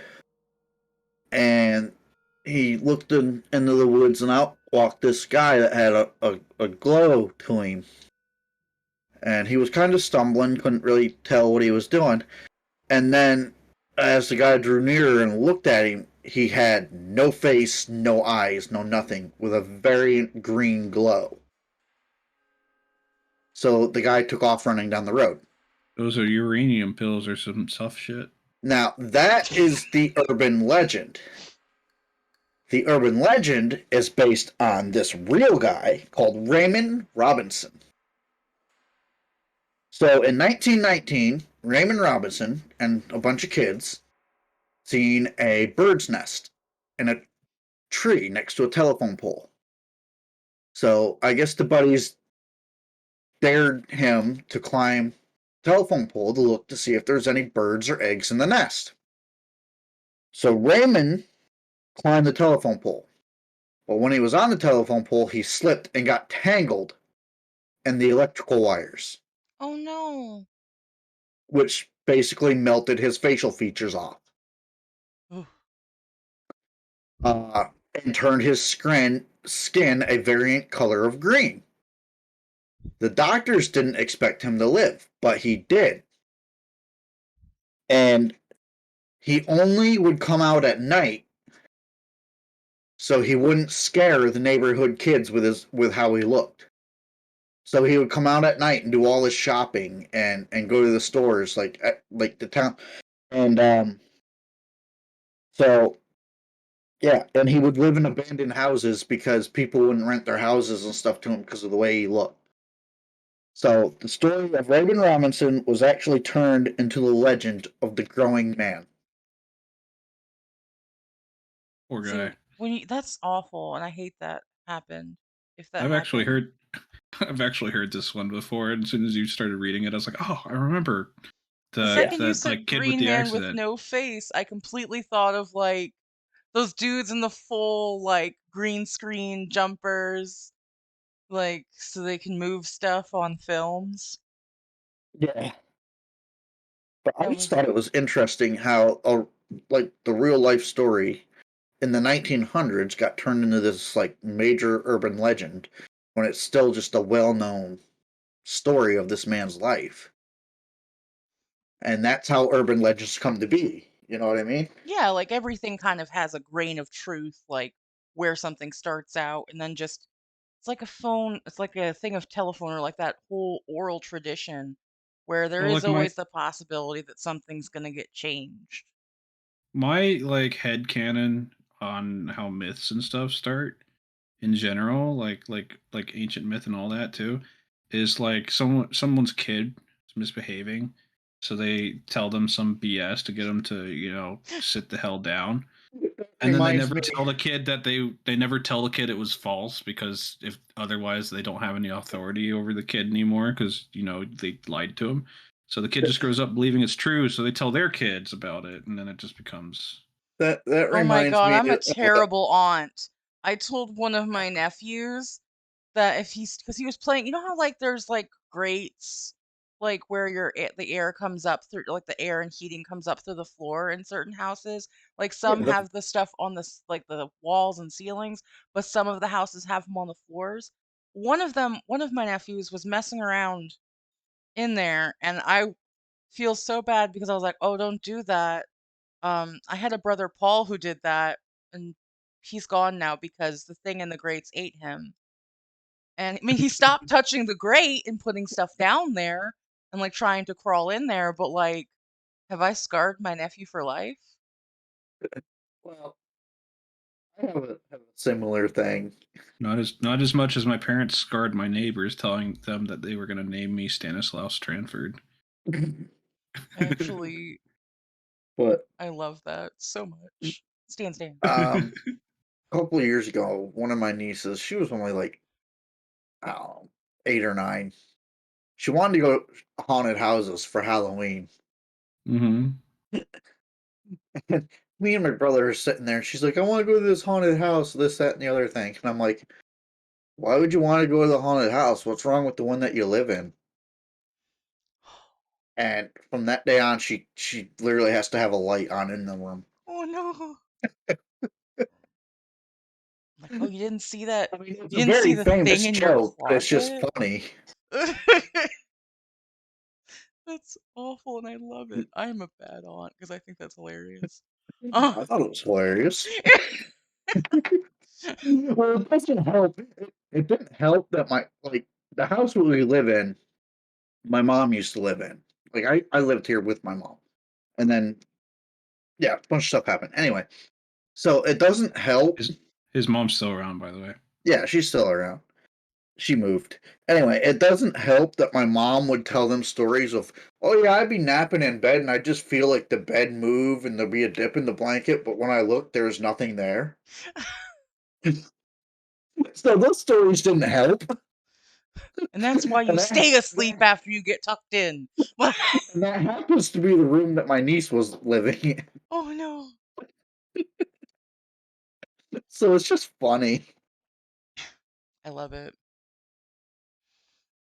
and he looked into the woods and out walked this guy that had a glow to him. And he was kind of stumbling, couldn't really tell what he was doing. And then as the guy drew nearer and looked at him, he had no face, no eyes, no nothing, with a very green glow. So the guy took off running down the road. Those are uranium pills or some tough shit. Now, that is the urban legend. The urban legend is based on this real guy called Raymond Robinson. So in 1919, Raymond Robinson and a bunch of kids seen a bird's nest in a tree next to a telephone pole. So I guess the buddies dared him to climb the telephone pole to look to see if there's any birds or eggs in the nest. So Raymond climbed the telephone pole. But when he was on the telephone pole, he slipped and got tangled in the electrical wires, Oh no. which basically melted his facial features off. Ooh. uh, and turned his skin a variant color of green. The doctors didn't expect him to live, but he did. And he only would come out at night so he wouldn't scare the neighborhood kids with how he looked. So he would come out at night and do all his shopping and go to the stores like the town and so yeah, and he would live in abandoned houses because people wouldn't rent their houses and stuff to him because of the way he looked. So the story of Raymond Robinson was actually turned into the legend of the growing man. Poor See, guy. when you that's awful, and I hate that happened. If that I've actually happened. heard I've actually heard this one before, and as soon as you started reading it, I was like, "Oh, I remember The Yeah. second you the said like kid with green the man with accident." no face, I completely thought of like those dudes in the full like green screen jumpers, like so they can move stuff on films. Yeah. But I That just was thought it was interesting how like the real life story in the 1900s got turned into this like major urban legend when it's still just a well-known story of this man's life. And that's how urban legends come to be. You know what I mean? yeah, like everything kind of has a grain of truth, like where something starts out and then just it's like a phone, it's like a thing of telephone or like that whole oral tradition where there Well, is like my always the possibility that something's going to get changed. my like head canon on how myths and stuff start in general, like ancient myth and all that too, is like someone's kid is misbehaving, so they tell them some BS to get them to sit the hell down, That and then they reminds never me. tell the kid that they never tell the kid it was false because if otherwise they don't have any authority over the kid anymore because they lied to him. So the kid just grows up believing it's true, so they tell their kids about it, and then it just becomes That Oh my reminds god, me I'm a of that. terrible aunt. I told one of my nephews that if he's because he was playing, you know how like there's like grates, like where the air comes up through, like the air and heating comes up through the floor in certain houses. Like Yeah, some have the stuff on like the walls and ceilings, but some of the houses have them on the floors. One of my nephews was messing around in there, and I feel so bad because I was like, oh, don't do that. I had a brother Paul who did that, and he's gone now because the thing in the grates ate him. And I mean, he stopped touching the grate and putting stuff down there and like trying to crawl in there, but like, have I scarred my nephew for life? well, I have a similar thing. not as much as my parents scarred my neighbors, telling them that they were going to name me Stanislaus Tranford. Actually, But I love that so much. Stan. a couple of years ago, one of my nieces, she was only like, I don't know, 8 or 9. She wanted to go to haunted houses for Halloween. Mm-hmm. And me and my brother are sitting there, and she's like, I want to go to this haunted house, this, that, and the other thing. And I'm like, why would you want to go to the haunted house? What's wrong with the one that you live in? And from that day on, she literally has to have a light on in the room. Oh no. Like, oh, you didn't see that? I mean, it's You a didn't see very the thing famous in your joke, but it's just closet? funny. That's awful, and I love it. I'm a bad aunt because I think that's hilarious. Oh. I thought it was hilarious. Well, it doesn't help. It didn't help that the house where we live in, my mom used to live in. Like I lived here with my mom, and then yeah, a bunch of stuff happened. Anyway, so it doesn't help. His mom's still around, by the way. Yeah, she's still around. She moved. Anyway, it doesn't help that my mom would tell them stories of, oh yeah, I'd be napping in bed and I just feel like the bed move and there'd be a dip in the blanket, but when I looked, there was nothing there. So those stories didn't help. And that's why you And stay asleep after you get tucked in. and that happens to be the room that my niece was living in. Oh no. So it's just funny. I love it.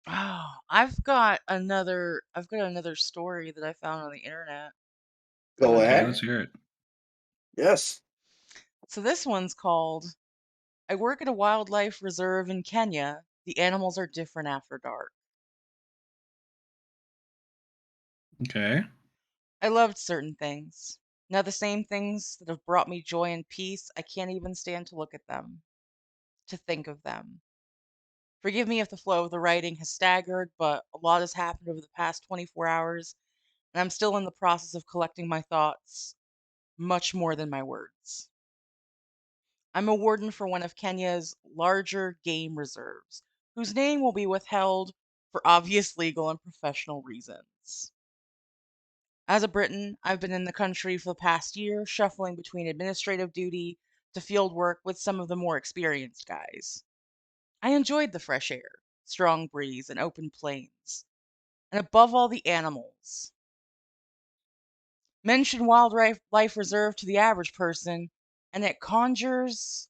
Oh, I've got another story that I found on the internet. You Go want to Okay, hear let's it? hear it. Yes. So this one's called I work at a wildlife reserve in Kenya. The animals are different after dark. Okay. I loved certain things. Now the same things that have brought me joy and peace, I can't even stand to look at them, to think of them. Forgive me if the flow of the writing has staggered, but a lot has happened over the past 24 hours, and I'm still in the process of collecting my thoughts, much more than my words. I'm a warden for one of Kenya's larger game reserves, whose name will be withheld for obvious legal and professional reasons. As a Briton, I've been in the country for the past year, shuffling between administrative duty to field work with some of the more experienced guys. I enjoyed the fresh air, strong breeze, and open plains, and above all, the animals. Mention wildlife life reserve to the average person, and it conjures.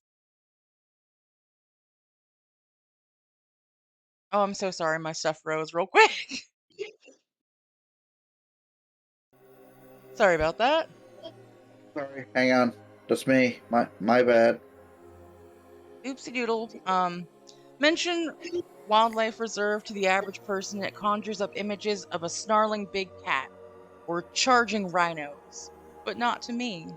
Oh, I'm so sorry, my stuff froze real quick. Sorry about that. Sorry. Hang on. That's me. My bad. Oopsie doodle. Mention wildlife reserve to the average person, and it conjures up images of a snarling big cat or charging rhinos, but not to me.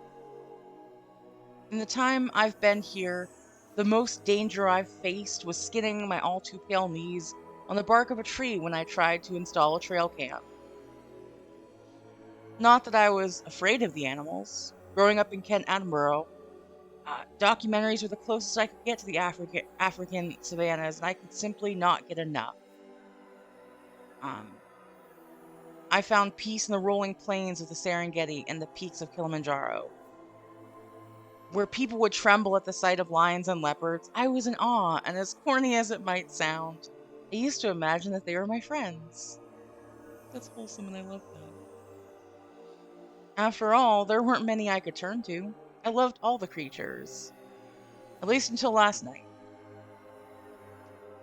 In the time I've been here, the most danger I've faced was skinning my all too pale knees on the bark of a tree when I tried to install a trail camp. Not that I was afraid of the animals. Growing up in Kent, Edinburgh, documentaries were the closest I could get to the African savannas, and I could simply not get enough. Um, I found peace in the rolling plains of the Serengeti and the peaks of Kilimanjaro. Where people would tremble at the sight of lions and leopards, I was in awe, and as corny as it might sound, I used to imagine that they were my friends. That's wholesome, and I love that. After all, there weren't many I could turn to. I loved all the creatures, at least until last night.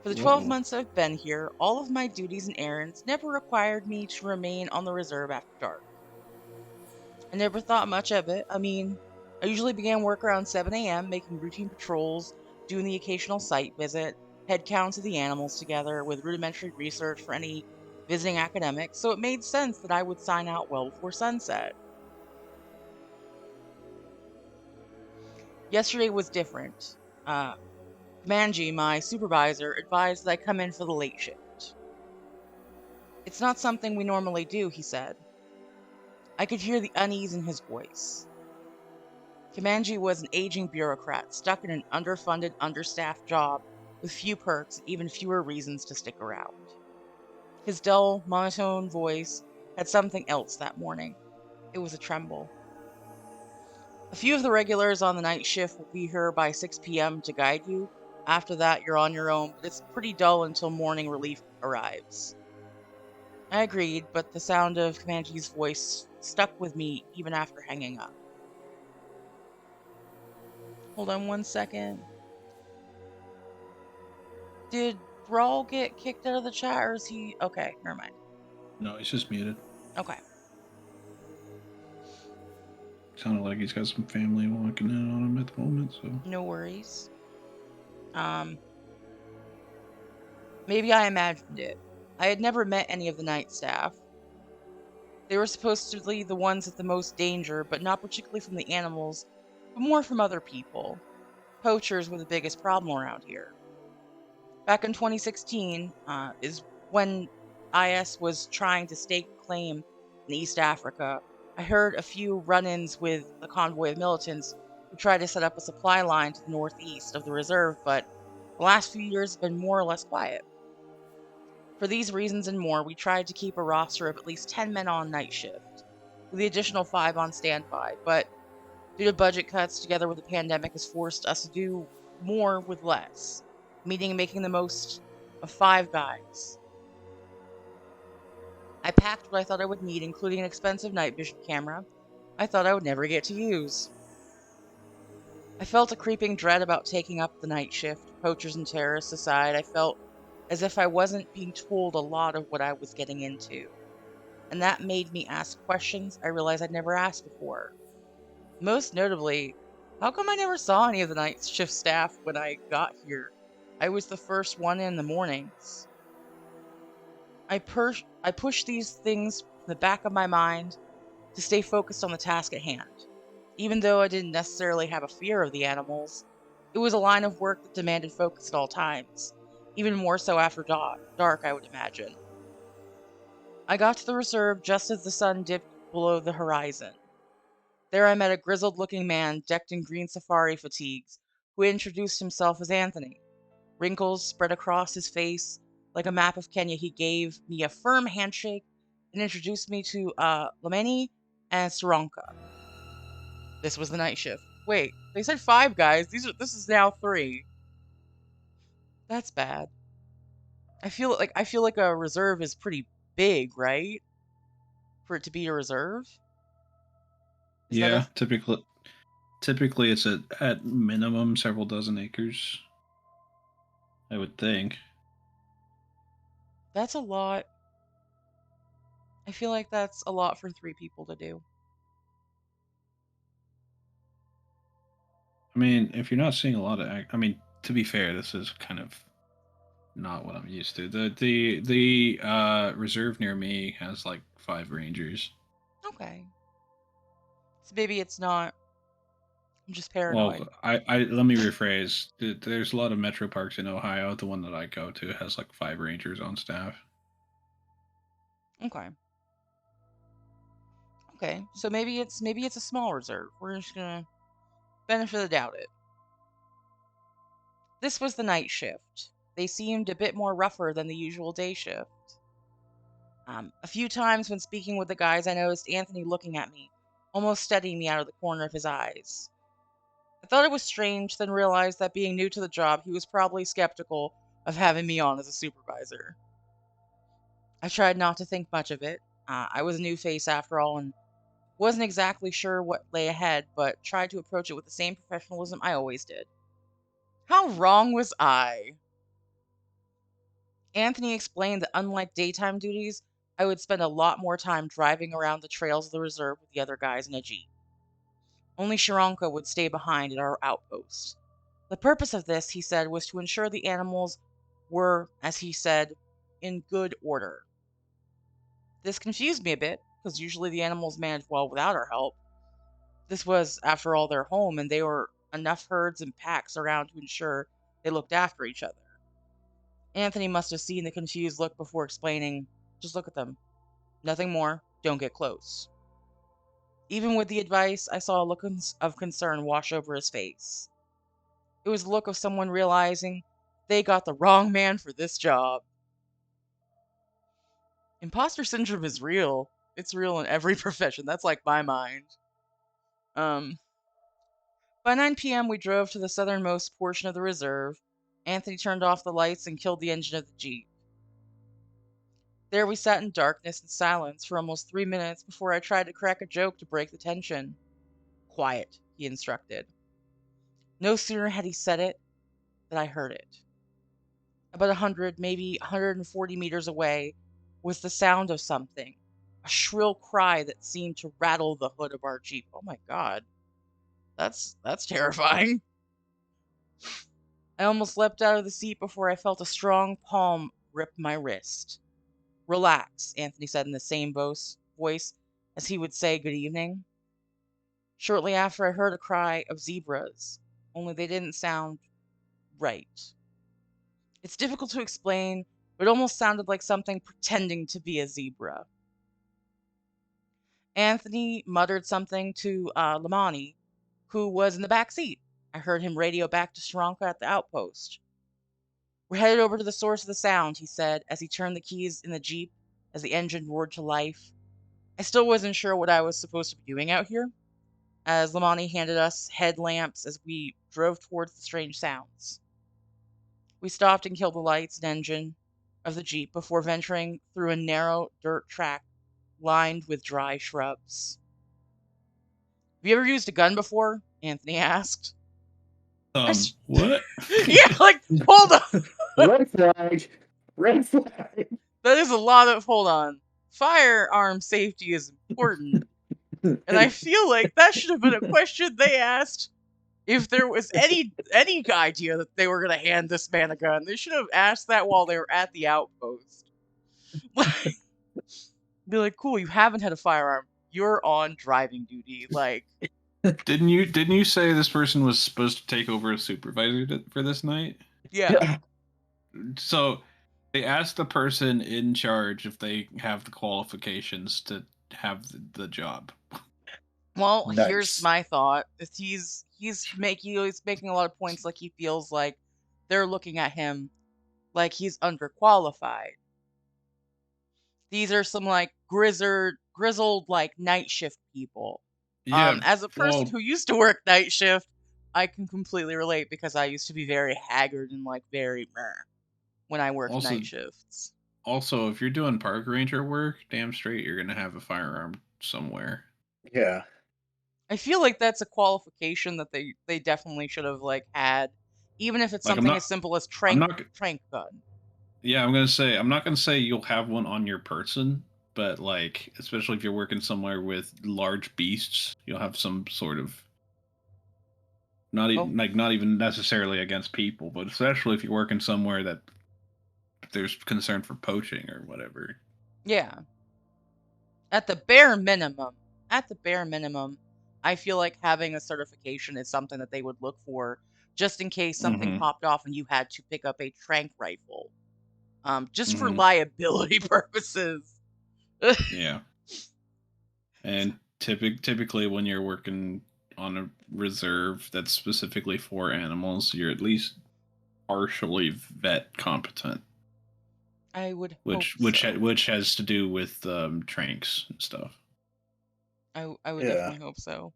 For the 12 Uh-oh. months I've been here, all of my duties and errands never required me to remain on the reserve after dark. I never thought much of it. I usually began work around 7 a.m., making routine patrols, doing the occasional site visit, head counts of the animals together with rudimentary research for any visiting academics, so it made sense that I would sign out well before sunset. Yesterday was different. Uh, Manji, my supervisor, advised that I come in for the late shift. It's not something we normally do, he said. I could hear the unease in his voice. Kamanji was an aging bureaucrat stuck in an underfunded, understaffed job with few perks and even fewer reasons to stick around. His dull, monotone voice had something else that morning. It was a tremble. A few of the regulars on the night shift will be here by 6 p.m. to guide you. After that, you're on your own, but it's pretty dull until morning relief arrives. I agreed, but the sound of Kamanji's voice stuck with me even after hanging up. Hold on one second. Did Thrall get kicked out of the chat, or is he okay? Never mind. No, he's just muted. Okay, Sounded like he's got some family walking in on him at the moment, so. no worries. Um, Maybe I imagined it. I had never met any of the night staff. They were supposedly the ones at the most danger, but not particularly from the animals, but more from other people. Poachers were the biggest problem around here. Back in 2016 is when IS was trying to stake a claim in East Africa. I heard a few run-ins with a convoy of militants who tried to set up a supply line to the northeast of the reserve, but the last few years have been more or less quiet. For these reasons and more, we tried to keep a roster of at least 10 men on night shift, with the additional 5 on standby, but due to budget cuts together with the pandemic has forced us to do more with less, meaning making the most of 5 guys. I packed what I thought I would need, including an expensive night vision camera I thought I would never get to use. I felt a creeping dread about taking up the night shift, poachers and terrorists aside. I felt as if I wasn't being told a lot of what I was getting into, and that made me ask questions I realized I'd never asked before. Most notably, how come I never saw any of the night shift staff when I got here? I was the first one in the mornings. I pushed these things from the back of my mind to stay focused on the task at hand. Even though I didn't necessarily have a fear of the animals, it was a line of work that demanded focus at all times, even more so after dark, I would imagine. I got to the reserve just as the sun dipped below the horizon. There I met a grizzled looking man decked in green safari fatigues who introduced himself as Anthony. Wrinkles spread across his face like a map of Kenya. He gave me a firm handshake and introduced me to Lameni and Saranka. This was the night shift. Wait, they said 5 guys. This is now 3. That's bad. I feel like a reserve is pretty big, right? For it to be a reserve? Isn't that a Yeah, typically it's at minimum several dozen acres, I would think. That's a lot. I feel like that's a lot for 3 people to do. I mean, if you're not seeing a lot of I mean, to be fair, this is kind of not what I'm used to. The reserve near me has like 5 rangers. Okay. So maybe it's not. I'm just Well, paranoid. I let me rephrase. There's a lot of metro parks in Ohio. The one that I go to has like 5 rangers on staff. Okay. Okay. So maybe it's a small reserve. We're just gonna benefit of the doubt it. This was the night shift. They seemed a bit more rougher than the usual day shift. A few times when speaking with the guys, I noticed Anthony looking at me, almost studying me out of the corner of his eyes. I thought it was strange, then realized that being new to the job, he was probably skeptical of having me on as a supervisor. I tried not to think much of it. I was a new face after all, and wasn't exactly sure what lay ahead, but tried to approach it with the same professionalism I always did. How wrong was I? Anthony explained that unlike daytime duties, I would spend a lot more time driving around the trails of the reserve with the other guys in a jeep. Only Sharonka would stay behind at our outpost. The purpose of this, he said, was to ensure the animals were, as he said, in good order. This confused me a bit, because usually the animals managed well without our help. This was, after all, their home, and there were enough herds and packs around to ensure they looked after each other. Anthony must have seen the confused look before explaining, just look at them. Nothing more. Don't get close. Even with the advice, I saw a look of concern wash over his face. It was the look of someone realizing they got the wrong man for this job. Imposter syndrome is real. It's real in every profession. That's like my mind. Um, by 9 p.m., we drove to the southernmost portion of the reserve. Anthony turned off the lights and killed the engine of the Jeep. There we sat in darkness and silence for almost 3 minutes before I tried to crack a joke to break the tension. Quiet, he instructed. No sooner had he said it than I heard it. About 100, maybe 140 meters away was the sound of something. A shrill cry that seemed to rattle the hood of our Jeep. Oh my god. That's terrifying. I almost leapt out of the seat before I felt a strong palm grip my wrist. Relax, Anthony said in the same voice as he would say good evening. Shortly after, I heard a cry of zebras, only they didn't sound right. It's difficult to explain, but it almost sounded like something pretending to be a zebra. Anthony muttered something to Lamani, who was in the back seat. I heard him radio back to Sharonka at the outpost. We're headed over to the source of the sound, he said as he turned the keys in the Jeep as the engine roared to life. I still wasn't sure what I was supposed to be doing out here, as Lamani handed us headlamps as we drove towards the strange sounds. We stopped and killed the lights and engine of the Jeep before venturing through a narrow dirt track lined with dry shrubs. Have you ever used a gun before? Anthony asked. What? Yeah, like, hold on. Red flag. Red flag. That is a lot of, hold on. Firearm safety is important. And I feel like that should have been a question they asked if there was any idea that they were going to hand this man a gun. They should have asked that while they were at the outpost. Be like, cool, you haven't had a firearm. You're on driving duty. Like, Didn't you say this person was supposed to take over as supervisor for this night? yeah. So they asked the person in charge if they have the qualifications to have the job. Well, Nice. here's my thought. He's making a lot of points like he feels like they're looking at him like he's underqualified. These are some like grizzled like night shift people. Yeah. As a person Well, who used to work night shift, I can completely relate because I used to be very haggard and like very meh when I worked Also- night shifts. also, if you're doing park ranger work, damn straight you're gonna have a firearm somewhere. Yeah. I feel like that's a qualification that they definitely should have like had, even if it's Like, something as simple as I'm trank not. gun. Yeah, I'm not gonna say you'll have one on your person, but like, especially if you're working somewhere with large beasts, you'll have some sort of not Oh. even not even necessarily against people, but especially if you're working somewhere that there's concern for poaching or whatever. Yeah. At the bare minimum, I feel like having a certification is something that they would look for just in case something Mhm. popped off and you had to pick up a trank rifle. Just for Mhm. liability purposes. Yeah. And typically when you're working on a reserve that's specifically for animals, you're at least partially vet competent, I would hope which so. which has to do with tranks and stuff. I would Yeah. definitely hope so.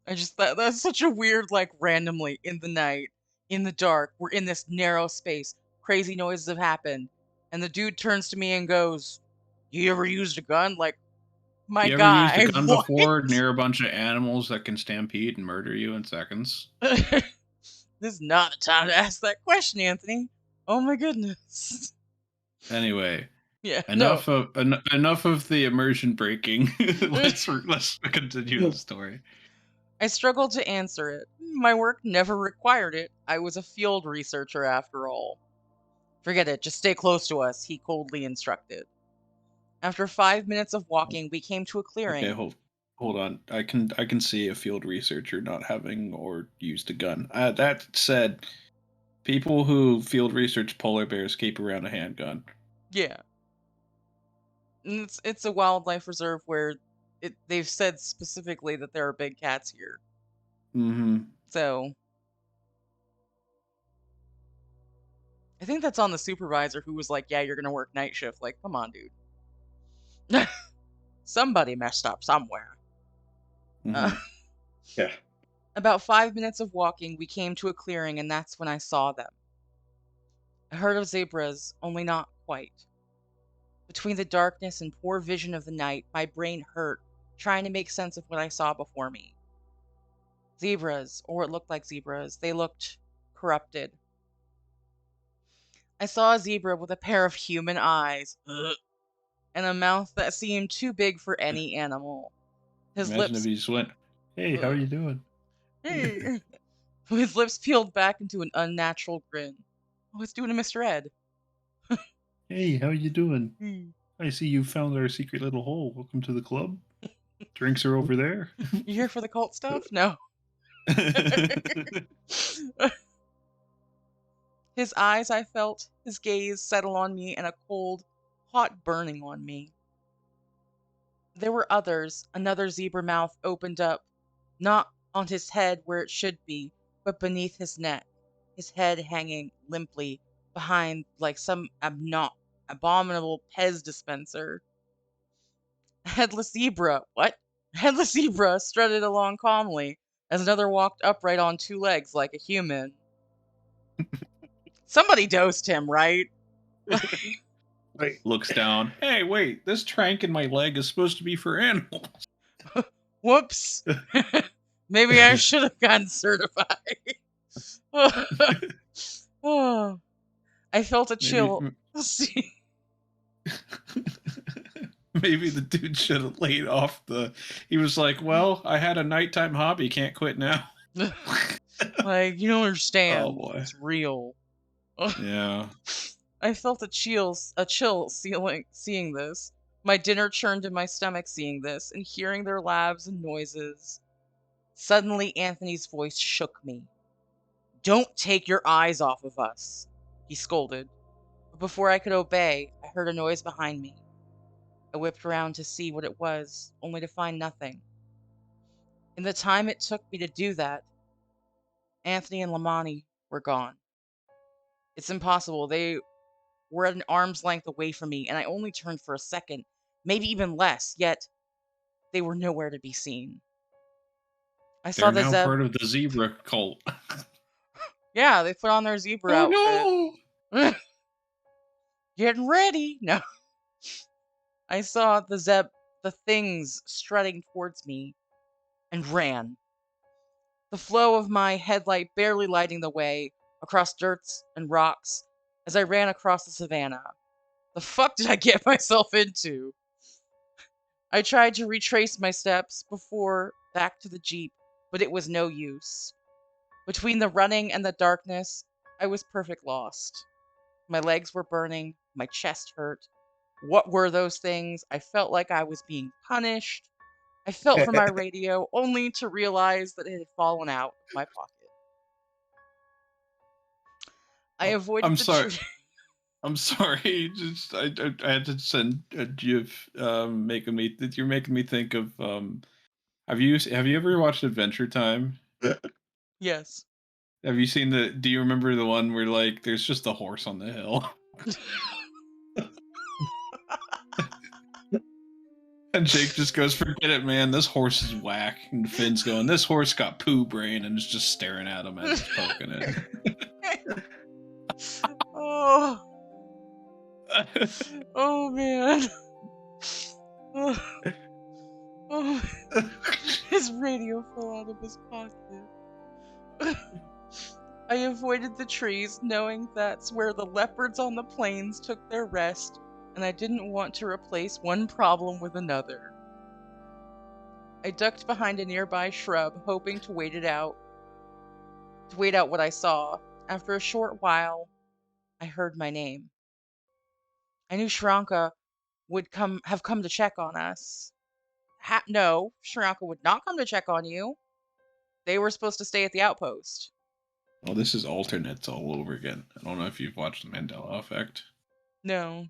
I just that's such a weird like randomly in the night, in the dark, we're in this narrow space, crazy noises have happened, and the dude turns to me and goes, "You ever used a gun?" Like, my You ever used a guy, gun what? before near a bunch of animals that can stampede and murder you in seconds? This is not the time to ask that question, Anthony. Oh my goodness. Anyway, Yeah, no. enough of the immersion breaking. let's continue the story. I struggled to answer it. My work never required it. I was a field researcher after all. Forget it, just stay close to us, he coldly instructed. After 5 minutes of walking, we came to a Okay, clearing. hold on. I can see a field researcher not having or used a gun. That said, people who field research polar bears keep around a handgun. Yeah. And it's a wildlife reserve where they've said specifically that there are big cats here. Mm-hmm. So I think that's on the supervisor who was like, "Yeah, you're gonna work night shift." Like, come on, dude. Somebody messed up somewhere. Mm-hmm. Yeah. About 5 minutes of walking, we came to a clearing, and that's when I saw them. A herd of zebras, only not quite. Between the darkness and poor vision of the night, my brain hurt, trying to make sense of what I saw before me. Zebras, or what looked like zebras, they looked corrupted. I saw a zebra with a pair of human eyes, ugh, and a mouth that seemed too big for any animal. His Imagine if lips, he just went, "Hey, how are ugh, you doing?" his lips peeled back into an unnatural grin. Oh, it's doing a Mr. Ed. Hey, how are you doing? I see you found our secret little hole. Welcome to the club. Drinks are over there. You here for the cult stuff? No. His eyes, I felt, his gaze settle on me, and a cold, hot burning on me. There were others. Another zebra mouth opened up, not on his head where it should be, but beneath his neck, his head hanging limply behind like some abominable Pez dispenser. Headless zebra. What? Headless zebra strutted along calmly as another walked upright on two legs like a human. Somebody dosed him, right? Looks down. Hey, wait, this trank in my leg is supposed to be for animals. Whoops. Maybe I should have gotten certified. Oh, I felt a chill. Maybe the dude should have laid off the. He was like, well, I had a nighttime hobby, can't quit now. Like, you don't understand. Oh, boy. It's real. Yeah. I felt a chill seeing this. My dinner churned in my stomach seeing this and hearing their laughs and noises. Suddenly, Anthony's voice shook me. Don't take your eyes off of us, he scolded. But before I could obey, I heard a noise behind me. I whipped around to see what it was, only to find nothing. In the time it took me to do that, Anthony and Lamani were gone. It's impossible. They were at an arm's length away from me, and I only turned for a second, maybe even less, yet they were nowhere to be seen. I saw They're the now Zeb. part of the zebra cult. Yeah, they put on their zebra outfit. No! Getting ready. No. I saw the things strutting towards me, and ran. The flow of my headlight barely lighting the way across dirts and rocks as I ran across the savannah. The fuck did I get myself into? I tried to retrace my steps before back to the Jeep, but it was no use. Between the running and the darkness, I was perfect lost. My legs were burning, my chest hurt. What were those things? I felt like I was being punished. I felt for my radio only to realize that it had fallen out of my pocket. I avoided I'm the sorry. tree. I'm sorry. Just I had to send a GIF, making me. You're making me think of. Have you ever watched Adventure Time? Yes. Have you seen the? Do you remember the one where like there's just a horse on the hill? And Jake just goes, "Forget it, man. This horse is whack." And Finn's going, "This horse got poo brain," and is just staring at him as he's poking it. Oh. Oh man. Oh. Oh. His radio fell out of his pocket. I avoided the trees, knowing that's where the leopards on the plains took their rest, and I didn't want to replace one problem with another. I ducked behind a nearby shrub, hoping to wait out what I saw. After a short while, I heard my name. I knew Shranka would have come to check on us. No, Shranka would not come to check on you. They were supposed to stay at the outpost. Well, this is alternates all over again. I don't know if you've watched the Mandela Effect. No.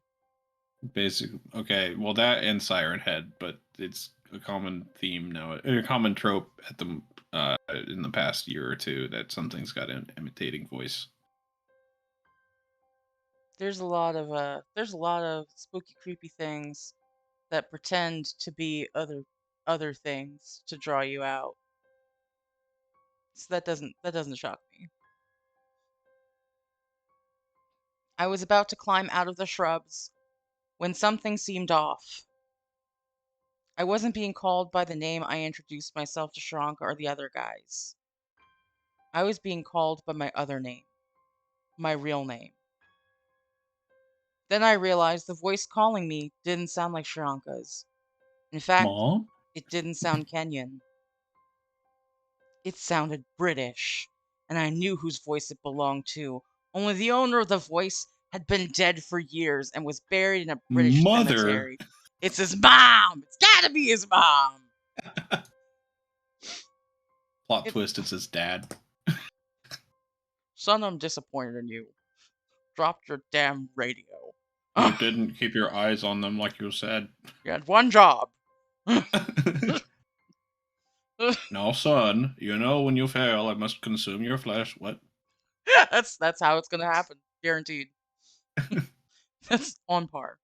Basically, okay. Well, that and Siren Head, but it's a common theme now, a common trope at the in the past year or two that something's got an imitating voice. There's a lot of spooky, creepy things that pretend to be other things to draw you out. So that doesn't shock me. I was about to climb out of the shrubs when something seemed off. I wasn't being called by the name I introduced myself to Shranka or the other guys. I was being called by my other name, my real name. Then I realized the voice calling me didn't sound like Shranka's. In fact, Mom? it didn't sound Kenyan. It sounded British, and I knew whose voice it belonged to. Only the owner of the voice had been dead for years and was buried in a British Mother. cemetery. It's his mom! It's gotta be his mom! Plot twist, it's his dad. Son, I'm disappointed in you. Dropped your damn radio. You didn't keep your eyes on them like you said. You had one job. Now, son, you know when you fail, I must consume your flesh. What? That's how it's gonna happen. Guaranteed. That's on par.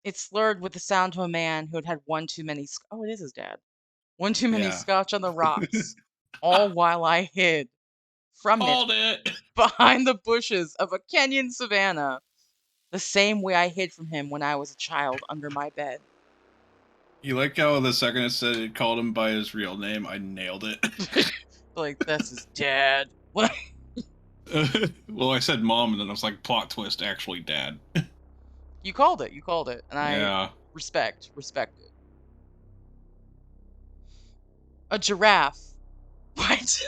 It slurred with the sound of a man who had had one too many. Oh, it is his dad. One too many Yeah. scotch on the rocks. All while I hid from Called it. behind the bushes of a Kenyan savanna, the same way I hid from him when I was a child under my bed. You like how the second it said it called him by his real name, I nailed it. Like, that's his dad. Well, I said mom, and then I was like, plot twist, actually dad. You called it. You called it. And I Yeah. respect it. A giraffe. What?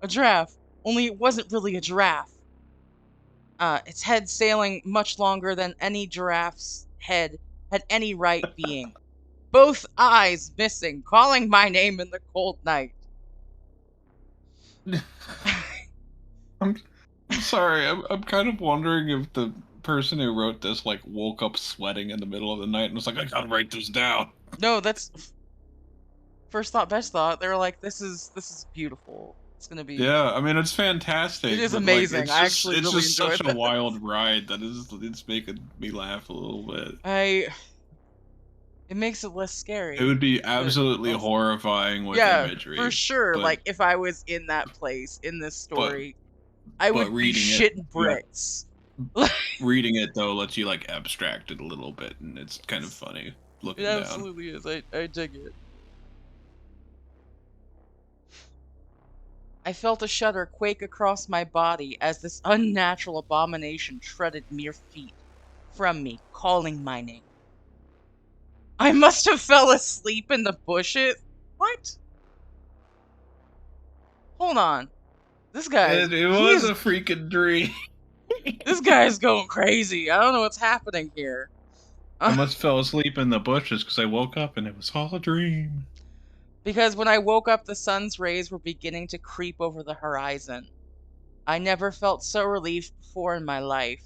A giraffe. Only it wasn't really a giraffe. Its head sailing much longer than any giraffe's head had any right being. Both eyes missing, calling my name in the cold night. I'm sorry, I'm kind of wondering if the person who wrote this like woke up sweating in the middle of the night and was like, I gotta write this down. No, that's first thought, best thought. They were like, this is beautiful. It's gonna be. Yeah, I mean it's fantastic. It is but, amazing. Like, it's I just, actually it's really just enjoyed such this. a wild ride that it's making me laugh a little bit. It makes it less scary. It would be absolutely horrifying with yeah, imagery. for sure. but- Like if I was in that place in this story, I but would be reading it, shitting bricks. Reading it though lets you like abstract it a little bit, and it's kind of funny looking It down. absolutely is. I dig it. I felt a shudder quake across my body as this unnatural abomination treaded mere feet from me, calling my name. I must have fell asleep in the bushes. What? Hold on. This guy. It was a freaking dream. This guy's going crazy. I don't know what's happening here. I must fell asleep in the bushes because I woke up and it was all a dream. Because when I woke up, the sun's rays were beginning to creep over the horizon. I never felt so relieved before in my life.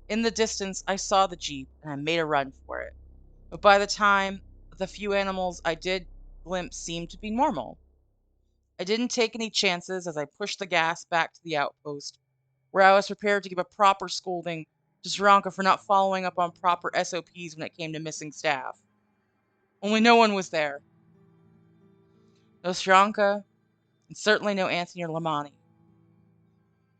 In the distance, I saw the jeep, and I made a run for it. But by the time, the few animals I did glimpse seemed to be normal. I didn't take any chances as I pushed the gas back to the outpost, where I was prepared to give a proper scolding to Sranka for not following up on proper SOPs when it came to missing staff. Only no one was there. No Sranka, and certainly no Anthony or Lamani.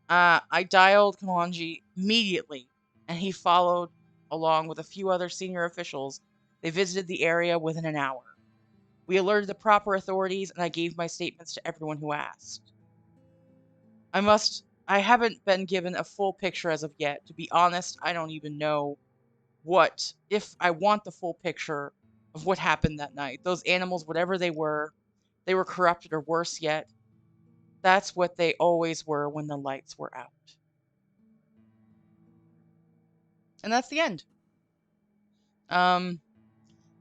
I dialed Kamanji immediately, and he followed, along with a few other senior officials. They visited the area within an hour. We alerted the proper authorities, and I gave my statements to everyone who asked. I haven't been given a full picture as of yet. To be honest, I don't even know if I want the full picture of what happened that night. Those animals, whatever they were corrupted or worse yet. That's what they always were when the lights were out. And that's the end.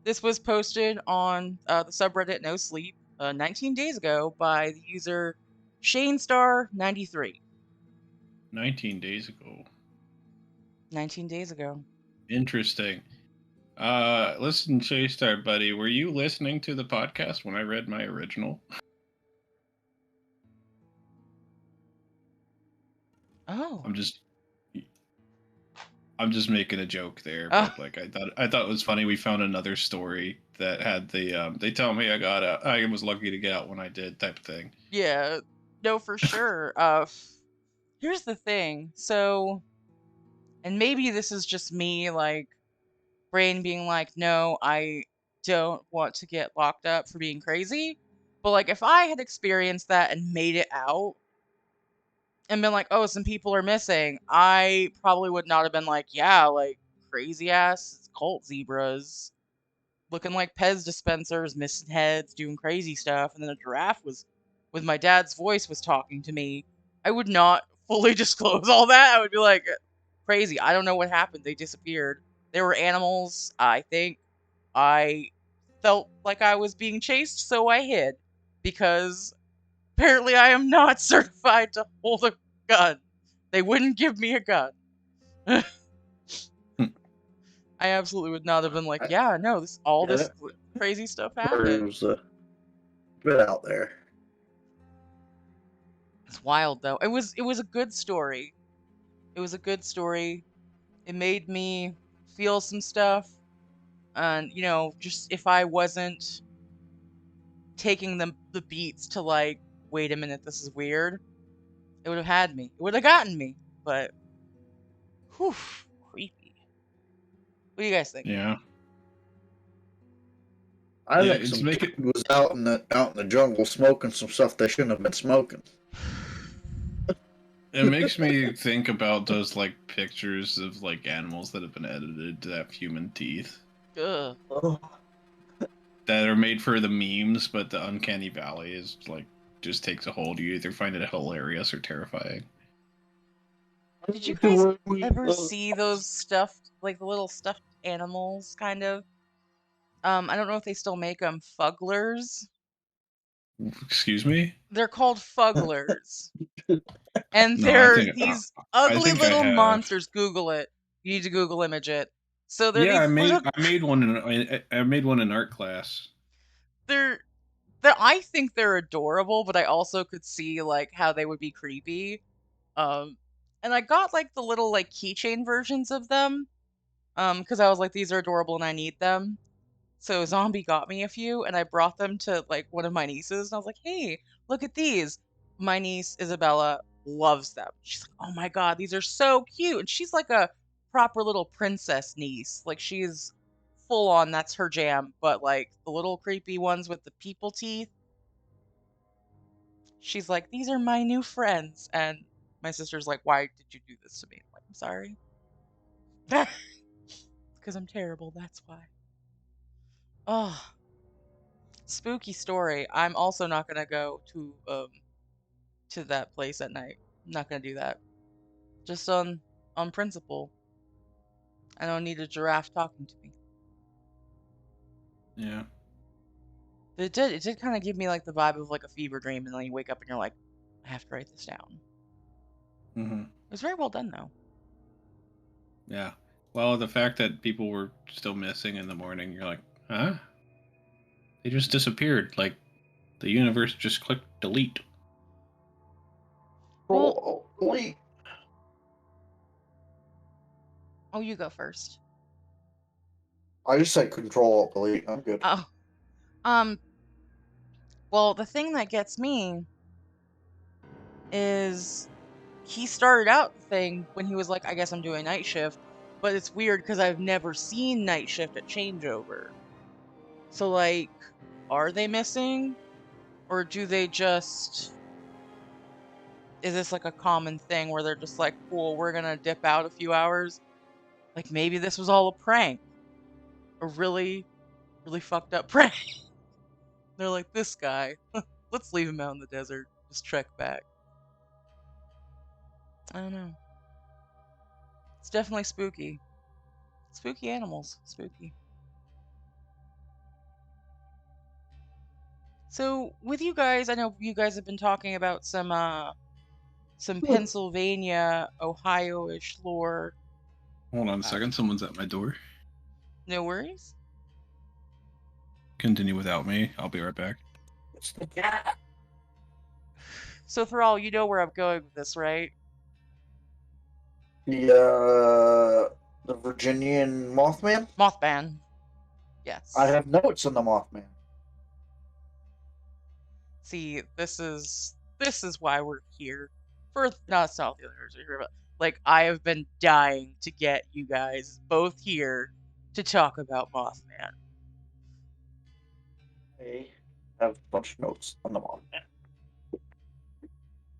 This was posted on the subreddit No Sleep 19 days ago by the user ShaneStar93. 19 days ago. 19 days ago. Interesting. Listen, Shaystar, buddy, were you listening to the podcast when I read my original? Oh. I'm just making a joke there, but like I thought it was funny. We found another story that had the they tell me I was lucky to get out when I did type of thing. Yeah, no, for sure. Here's the thing. So, and maybe this is just me, like, brain being like, no, I don't want to get locked up for being crazy. But, like, if I had experienced that and made it out and been like, oh, some people are missing, I probably would not have been like, yeah, like, crazy ass cult zebras looking like Pez dispensers, missing heads, doing crazy stuff. And then a giraffe was, with my dad's voice, was talking to me. I would not fully disclose all that, I would be like, crazy. I don't know what happened. They disappeared. They were animals. I think I felt like I was being chased, so I hid because apparently I am not certified to hold a gun. They wouldn't give me a gun. I absolutely would not have been like, I, yeah, no, all yeah, this that crazy stuff part happened. was a bit out there. It's wild though. It was a good story. It was a good story. It made me feel some stuff. And, just if I wasn't taking the beats to like, wait a minute, this is weird, it would have had me. It would have gotten me. But whew, creepy. What do you guys think? Yeah. I Yeah, think it's some making dude was out in the jungle smoking some stuff they shouldn't have been smoking. it makes me think about those like pictures of like animals that have been edited to have human teeth Ugh. Oh, that are made for the memes, but the uncanny valley is like just takes a hold. You either find it hilarious or terrifying. Did you to guys where we, ever see those stuffed, like the little stuffed animals, kind of? I don't know if they still make them. Fugglers. Excuse me? They're called fugglers, and No, I they're think these I ugly think I little have. monsters. Google it. You need to Google image it. So they're Yeah, these little. I made one in I made one in art class. They're I think they're adorable, but I also could see like how they would be creepy. Um, and I got like the little like keychain versions of them. Because I was like, these are adorable and I need them. So Zombie got me a few, and I brought them to like one of my nieces, and I was like, "Hey, look at these." My niece Isabella loves them. She's like, "Oh my god, these are so cute!" And she's like a proper little princess niece. Like she's full on. That's her jam. But like the little creepy ones with the people teeth, she's like, "These are my new friends." And my sister's like, "Why did you do this to me?" I'm like, "I'm sorry." Because I'm terrible. That's why. Oh, spooky story. I'm also not gonna go to that place at night. I'm not gonna do that. Just on principle. I don't need a giraffe talking to me. Yeah. But it did kind of give me like the vibe of like a fever dream, and then you wake up and you're like, I have to write this down. Hmm. It was very well done though. Yeah. Well, the fact that people were still missing in the morning, you're like, huh? They just disappeared. Like the universe just clicked delete. Well, Holy. oh, you go first. I just said Control Alt Delete. I'm good. Oh, um, well, the thing that gets me is he started out the thing when he was like, I guess I'm doing night shift, but it's weird because I've never seen night shift at changeover. So like, are they missing? Or do they just is this like a common thing where they're just like, cool, we're gonna dip out a few hours? Like maybe this was all a prank. A really, really fucked up prank. They're like, this guy, let's leave him out in the desert. Just trek back. I don't know. It's definitely spooky. Spooky animals. Spooky. So with you guys, I know you guys have been talking about some Pennsylvania, Ohio-ish lore. Hold on a Uh, second. Someone's at my door. no worries. Continue without me. I'll be right back. It's the cat. So Thrall, you know where I'm going with this, right? The Virginian Mothman. Mothman. I Yes. have notes on the Mothman. See, this is why we're here. For not South the others are here, but like I have been dying to get you guys both here to talk about Mothman. I have a bunch of notes on the Mothman.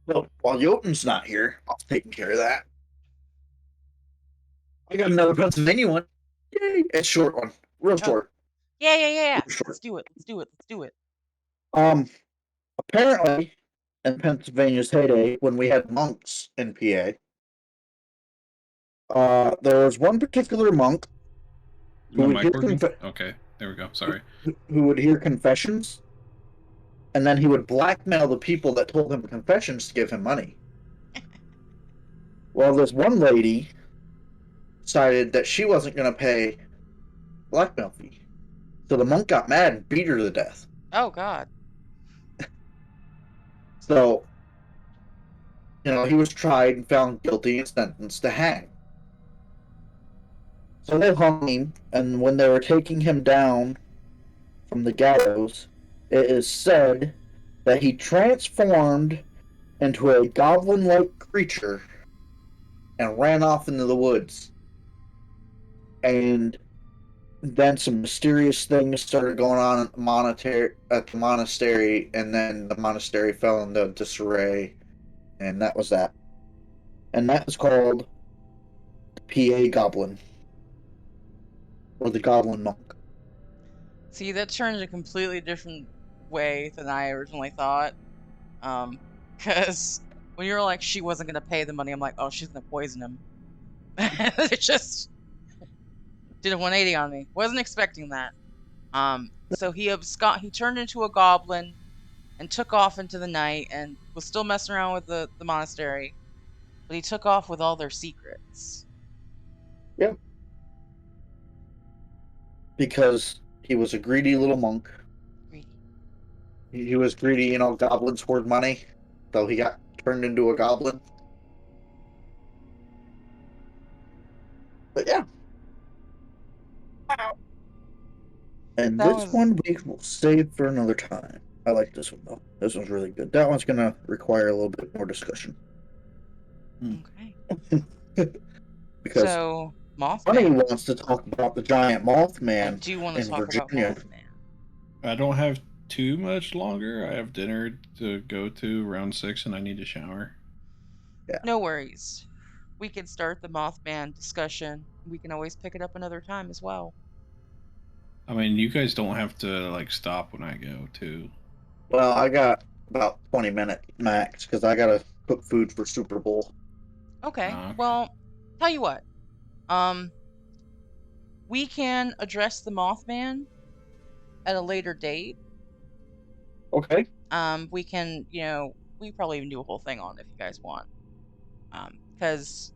Well, while Jotunn's not here, I'll take care of that. I got another Pennsylvania one. Yay! It's a short one. Real Oh, short. yeah, yeah, yeah, yeah. Real short. Let's do it. Let's do it. Let's do it. Um, apparently, in Pennsylvania's heyday, when we had monks in PA, there was one particular monk who My would hear mic working? Okay, there we go. Sorry. who would hear confessions, and then he would blackmail the people that told him confessions to give him money. Well, this one lady decided that she wasn't going to pay blackmail fee, so the monk got mad and beat her to death. Oh God. So, he was tried and found guilty and sentenced to hang. So they hung him, and when they were taking him down from the gallows, it is said that he transformed into a goblin-like creature and ran off into the woods. And then some mysterious things started going on at the monastery, and then the monastery fell into disarray, and that was that. And that was called the PA Goblin, or the Goblin Monk. See, that turned a completely different way than I originally thought. Because when you were like, she wasn't gonna pay the money, I'm like, oh, she's gonna poison him. It just did a 180 on me. Wasn't expecting that. So he turned into a goblin and took off into the night and was still messing around with the monastery, but he took off with all their secrets. Yep. Because he was a greedy little monk. Greedy. He was greedy, goblins hoard money, so he got turned into a goblin. But yeah. And That this was one we will save for another time. I like this one though. This one's really good. That one's gonna require a little bit more discussion. okay. Because So Bunny Mothman. wants to talk about the giant I Mothman do want to in talk about Virginia. Mothman. I don't have too much longer. I have dinner to go to around 6 and I need to shower. Yeah. No worries. We can start the Mothman discussion. We can always pick it up another time as well. I mean, you guys don't have to stop when I go too. Well, I got about 20 minutes max because I gotta cook food for Super Bowl. Okay. Okay. Well, tell you what. We can address the Mothman at a later date. Okay. We can, we probably even do a whole thing on it if you guys want. Because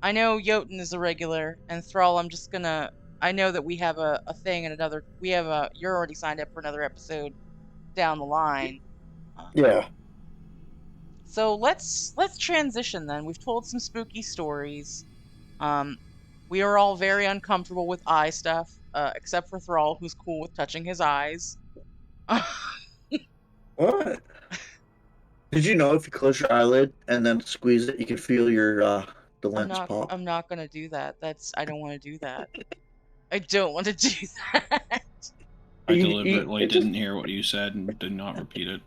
I know Jotunn is a regular, and Thrall, I know that we have a thing and you're already signed up for another episode down the line. Yeah. So let's transition then. We've told some spooky stories. We are all very uncomfortable with eye stuff, except for Thrall, who's cool with touching his eyes. What? Did you know if you close your eyelid and then squeeze it, you can feel the lens pop? I'm not gonna do that. I don't want to do that. I don't want to do that. I You deliberately didn't hear what you said and did not repeat it.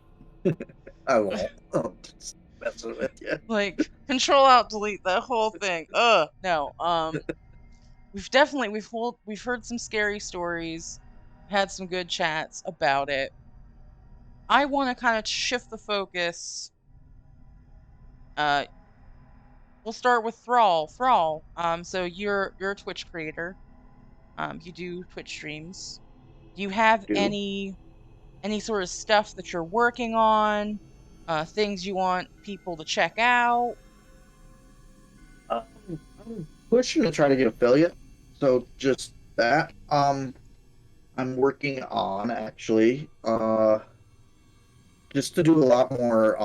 I won't. I'm just messing with you. Like, Control Alt Delete that whole thing. No. We've heard some scary stories, had some good chats about it. I want to kind of shift the focus. We'll start with Thrall. Thrall. So you're a Twitch creator. You do Twitch streams. Do you have Do. any sort of stuff that you're working on? Things you want people to check out? I'm pushing to try to get affiliate. So just that. I'm working on actually just to do a lot more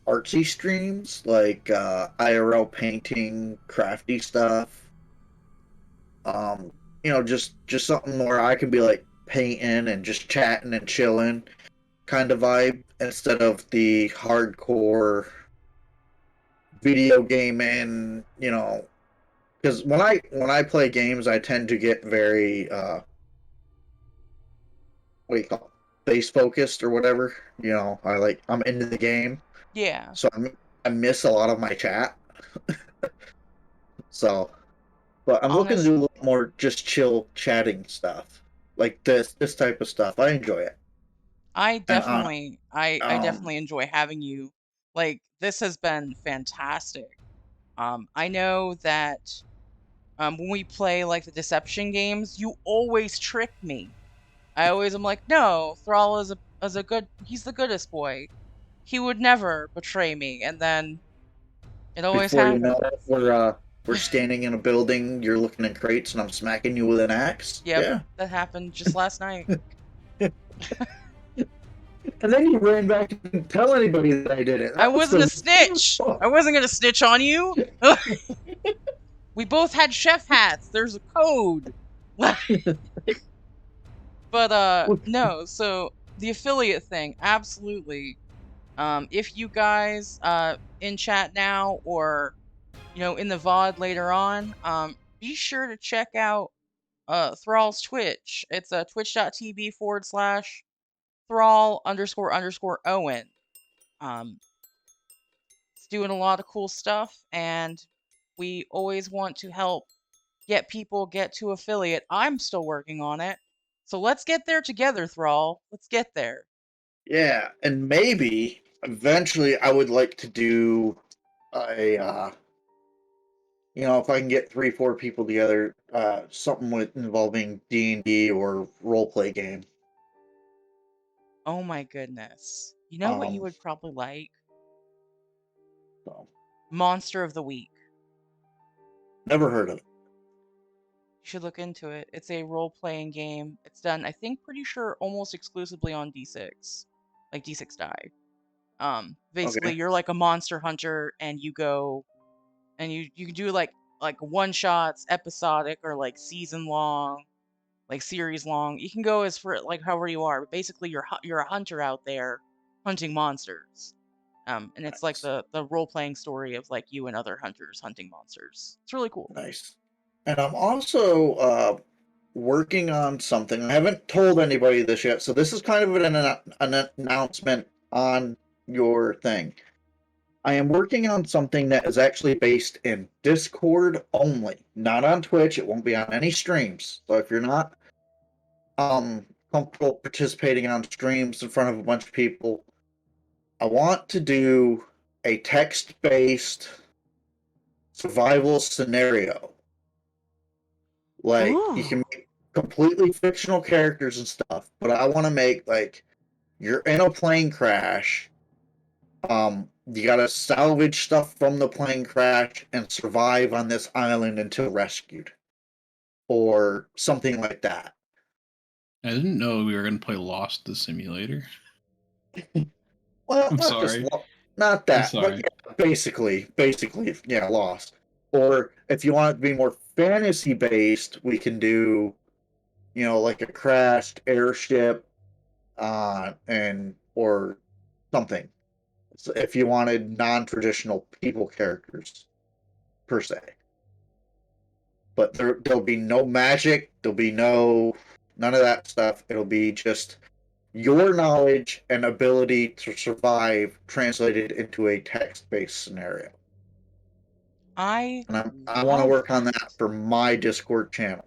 artsy streams like IRL painting, crafty stuff. Just something where I can be like painting and just chatting and chilling kind of vibe instead of the hardcore video gaming, because when I play games I tend to get very what do you call it? Base focused or whatever. I'm into the game. Yeah. So I miss a lot of my chat. So, but I'm looking to Honest, do a little more just chill chatting stuff, like this type of stuff. I enjoy it. I And definitely I um, definitely enjoy having you Like, this has been fantastic. I know that when we play like the deception games, you always trick me. I always am like, no, Thrall is a good, he's the goodest boy. He would never betray me, and then it always Before you know happens. it, we're standing in a building. You're looking at crates, and I'm smacking you with an axe. Yep, Yeah. that happened just last night. And then you ran back and tell anybody that I did it. I That was wasn't a the snitch. I wasn't gonna snitch on you. We both had chef hats. There's a code. But no, so the affiliate thing, absolutely. If you guys in chat now or in the VOD later on, be sure to check out Thrall's Twitch. It's twitch.tv/Thrall__Owen. Um, it's doing a lot of cool stuff, and we always want to help get people get to affiliate. I'm still working on it. So let's get there together, Thrall. Let's get there. Yeah, and maybe eventually I would like to do a if I can get 3, 4 people together, something with involving D&D or role play game. Oh my goodness. You know what you Um, would probably like? so Monster of the Week. never heard of it. You should look into it. It's a role-playing game. It's done, I think, pretty sure almost exclusively on D6. Like D6 die. Basically Okay, you're like a monster hunter and you go and you can do like one-shots, episodic or like season long, like series long. You can go as for like however you are, but basically you're a hunter out there hunting monsters. And it's like nice, the role-playing story of like you and other hunters hunting monsters. It's really cool. nice. And I'm also working on something. I haven't told anybody this yet, so this is kind of an announcement on your thing. I am working on something that is actually based in Discord only, not on Twitch. It won't be on any streams. So if you're not comfortable participating on streams in front of a bunch of people, I want to do a text-based survival scenario. Like you Ooh. can make completely fictional characters and stuff, but I want to make like you're in a plane crash. You gotta salvage stuff from the plane crash and survive on this island until rescued, or something like that. I didn't know we were going to play Lost the Simulator. Well, I'm not just sorry. not I'm that, but sorry. yeah, basically, yeah, Lost. Or if you want it to be more fantasy based, we can do, like a crashed airship, and or something. So if you wanted non-traditional people characters per se, but there'll be no magic. There'll be none of that stuff. It'll be just your knowledge and ability to survive translated into a text-based scenario. I And I want to love work on that that. for my Discord channel.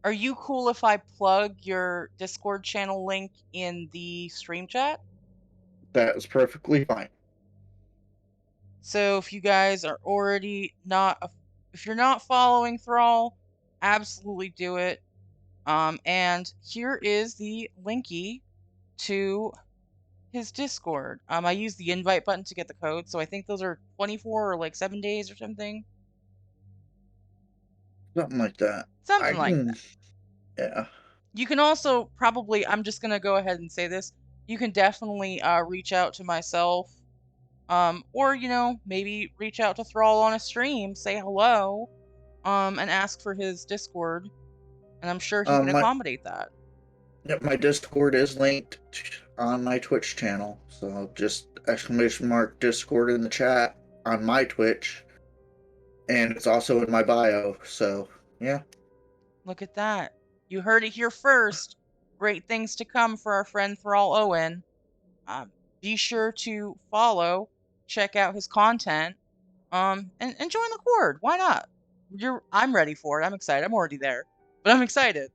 Are you cool if I plug your Discord channel link in the stream chat? That is perfectly fine. So if you guys are already not, if you're not following Thrall, absolutely do it. And here is the linky to his Discord. I use the invite button to get the code, so I think those are 24 or like 7 days or something. Something like that. I Something like can, that. yeah. You can also probably, I'm just gonna go ahead and say this. You can definitely reach out to myself, or maybe reach out to Thrall on a stream, say hello, and ask for his Discord, and I'm sure he can My accommodate that. my Discord is linked on my Twitch channel, so just exclamation mark Discord in the chat on my Twitch, and it's also in my bio. So yeah. Look at that. You heard it here first. Great things to come for our friend Thrall Owen. Be sure to follow, check out his content, and join the Horde. Why not? I'm ready for it. I'm excited. I'm already there, but I'm excited.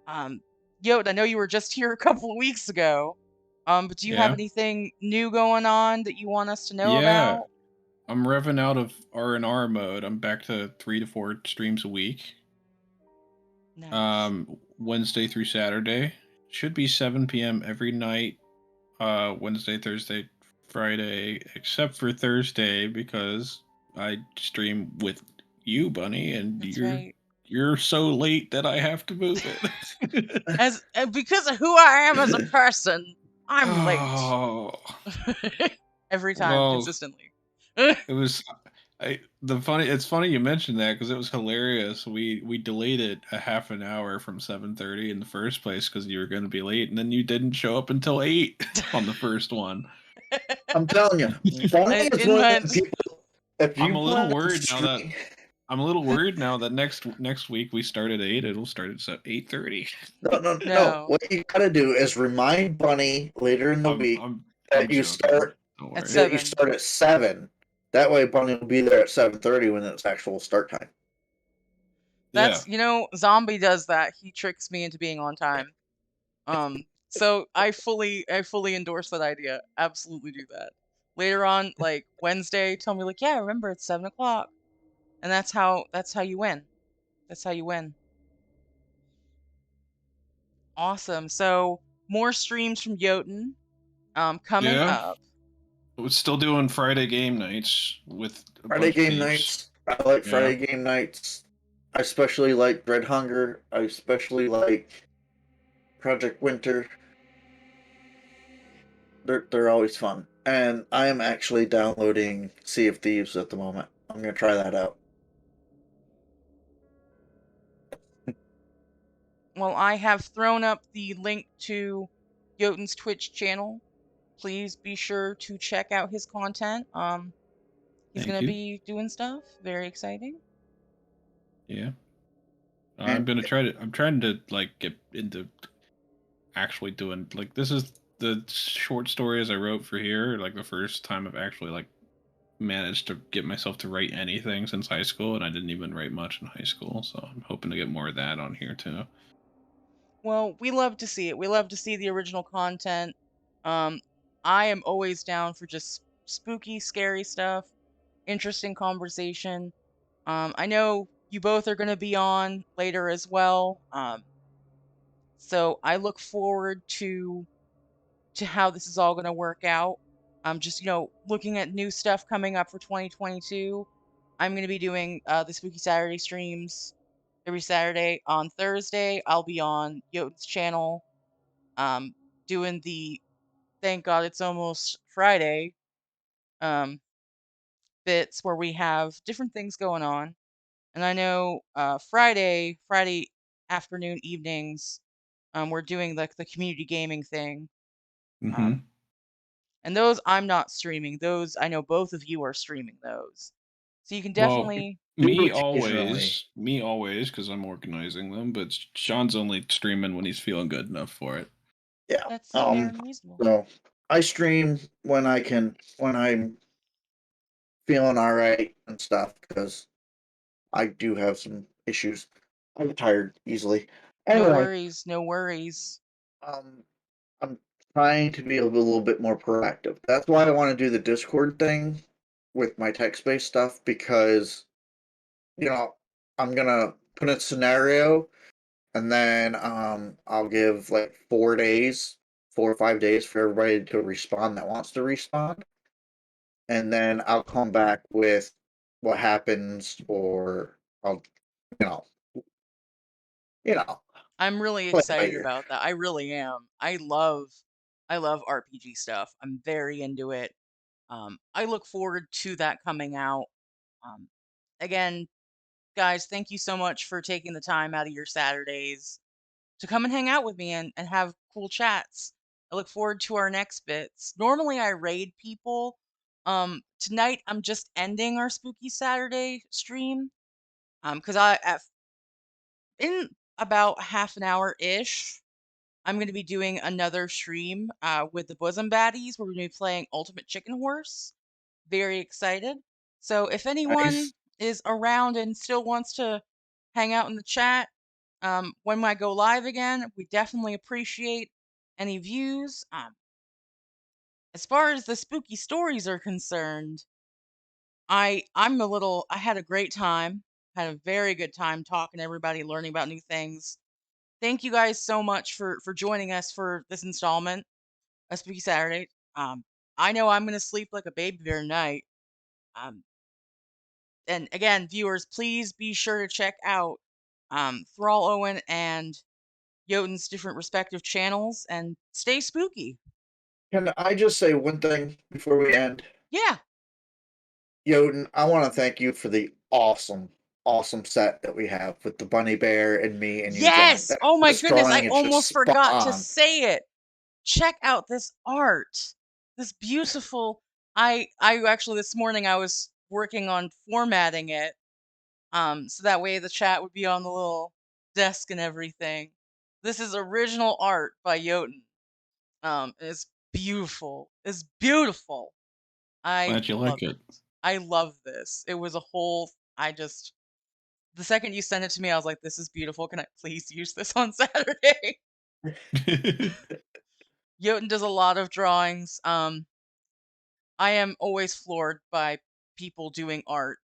Um, Yod, I know you were just here a couple of weeks ago. But do you have Yeah. anything new going on that you want us to know Yeah. about? I'm revving out of R&R mode. I'm back to 3 to 4 streams a week. Nice. Wednesday through Saturday. Should be 7 p.m. every night. Wednesday, Thursday, Friday, except for Thursday because I stream with you, Bunny, and That's you're right. you're so late that I have to move it. As because of who I am as a person, I'm late. Oh, Every time, well, consistently. it was it's funny you mentioned that because it was hilarious. We delayed it a half an hour from 7:30 in the first place because you were going to be late, and then you didn't show up until 8 on the first one. I'm telling you, Bunny I is didn't one of want. the people. If I'm you a little plan on worried now that streaming, next week we start at 8. It'll start at 8:30. no, no, no, no. No, What you gotta do is remind Bunny later in the week I'm that you joking. start Don't at worry. that you 7. start at 7. That way, Bunny will be there at 7:30 when it's actual start time. Yeah. Zombie does that. He tricks me into being on time. So I fully endorse that idea. Absolutely do that. Later on, like Wednesday, tell me like, yeah, remember it's 7 o'clock, and that's how you win. That's how you win. Awesome. So more streams from Jotun coming Yeah. up. We're still doing Friday game nights with a Friday bunch of game peeps. nights. I like Yeah. Friday game nights. I especially like Dread Hunger. I especially like Project Winter. They're always fun. And I am actually downloading Sea of Thieves at the moment. I'm gonna try that out. Well, I have thrown up the link to Jotun's Twitch channel. Please be sure to check out his content. He's Thank gonna you. be doing stuff. Very exciting. Yeah. And I'm trying to like get into actually doing like this is the short stories I wrote for here, like the first time I've actually like managed to get myself to write anything since high school, and I didn't even write much in high school, so I'm hoping to get more of that on here too. Well, we love to see it. We love to see the original content. Um, I am always down for just spooky, scary stuff, interesting conversation. I know you both are going to be on later as well. So I look forward to how this is all going to work out. Just looking at new stuff coming up for 2022. I'm going to be doing the Spooky Saturday streams every Saturday. On Thursday, I'll be on Yoten's channel, um, doing the Thank God It's Almost Friday um, bits where we have different things going on. And I know Friday afternoon evenings, we're doing like the community gaming thing. Um, Mm-hmm. and those I'm not streaming. Those I know both of you are streaming those. So you can Well, definitely. do occasionally. me always, because I'm organizing them. But Sean's only streaming when he's feeling good enough for it. Yeah. That's fair and reasonable. So I stream when I can when I'm feeling all right and stuff because I do have some issues. I get tired easily. No Anyway, worries, no worries. um, I'm trying to be a little bit more proactive. That's why I want to do the Discord thing with my text-based stuff because you know I'm gonna put a scenario and then I'll give like 4 days, 4 or 5 days for everybody to respond that wants to respond, and then I'll come back with what happens, or I'll you know you know I'm really play it by excited ear. about that. I really am. I love RPG stuff. I'm very into it. I look forward to that coming out. Um, Again, guys, thank you so much for taking the time out of your Saturdays to come and hang out with me and have cool chats. I look forward to our next bits. Normally I raid people. Tonight I'm just ending our spooky Saturday stream. Cuz in about half an hour ish, I'm going to be doing another stream with the Bosom Baddies. We're going to be playing Ultimate Chicken Horse. Very excited. So if anyone Nice. is around and still wants to hang out in the chat, when I go live again, we definitely appreciate any views. as far as the spooky stories are concerned, I had a great time. Had a very good time talking to everybody, learning about new things. Thank you guys so much for joining us for this installment of Spooky Saturday. I know I'm gonna sleep like a baby there tonight. Um, and again, viewers, please be sure to check out Thrall Owen and Jotunn's different respective channels and stay spooky. Can I just say one thing before we end? Yeah. Jotun, I want to thank you for the awesome, awesome set that we have with the bunny bear and me and you drawing. Yes. Oh my This goodness, I drawing is just almost spot forgot to on. say it. Check out this art. This beautiful I actually this morning I was working on formatting it so that way the chat would be on the little desk and everything. This is original art by Jotun. It's beautiful. It's beautiful. I Glad you love like it. it. I love this. It was a whole I just the second you sent it to me, I was like, this is beautiful. Can I please use this on Saturday? Jotun does a lot of drawings. I am always floored by people doing art,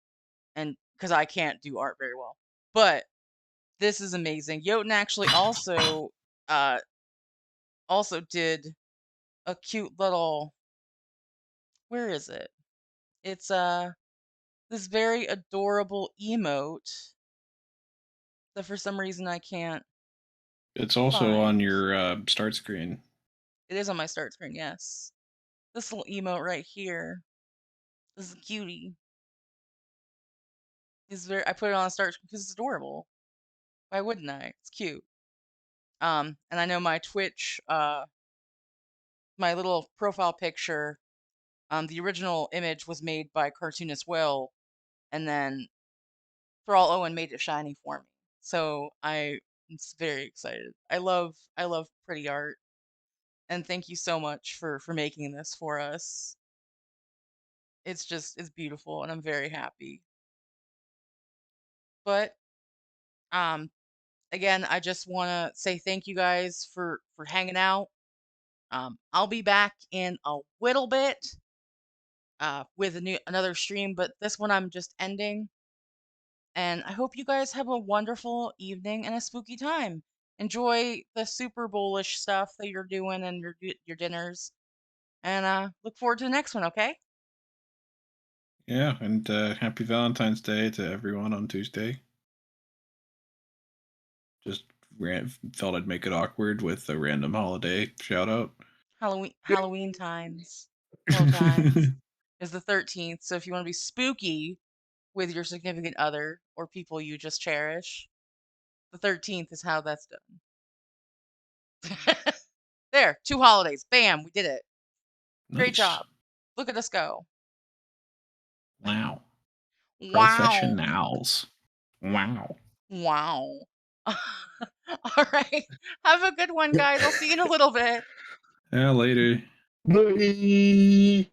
and because I can't do art very well. But this is amazing. Jotun actually uh also did a cute little where is it? It's this very adorable emote that for some reason I can't It's also on find. your start screen. It is on my start screen, yes. This little emote right here. This is a cutie. Is very I put it on the start screen because it's adorable. Why wouldn't I? It's cute. And I know my Twitch, my little profile picture, the original image was made by cartoonist Will, and then Thrall Owen made it shiny for me. So I'm very excited. I love pretty art, and thank you so much for making this for us. It's beautiful, and I'm very happy. But um, again, I just want to say thank you guys for hanging out. I'll be back in a little bit with another stream, but this one I'm just ending. And I hope you guys have a wonderful evening and a spooky time. Enjoy the Super Bowlish stuff that you're doing and your dinners. And look forward to the next one, okay? Yeah, and happy Valentine's Day to everyone on Tuesday. Just thought I'd make it awkward with a random holiday shout out. Halloween times. Hello times. Is the 13th. So if you want to be spooky with your significant other or people you just cherish, the 13th is how that's done. There, 2 holidays. Bam, we did it. Great Nice. job. Look at us go. Wow. Wow. Professionals. Wow. Wow. All right. Have a good one, guys. I'll see you in a little bit. Yeah, later. Bye.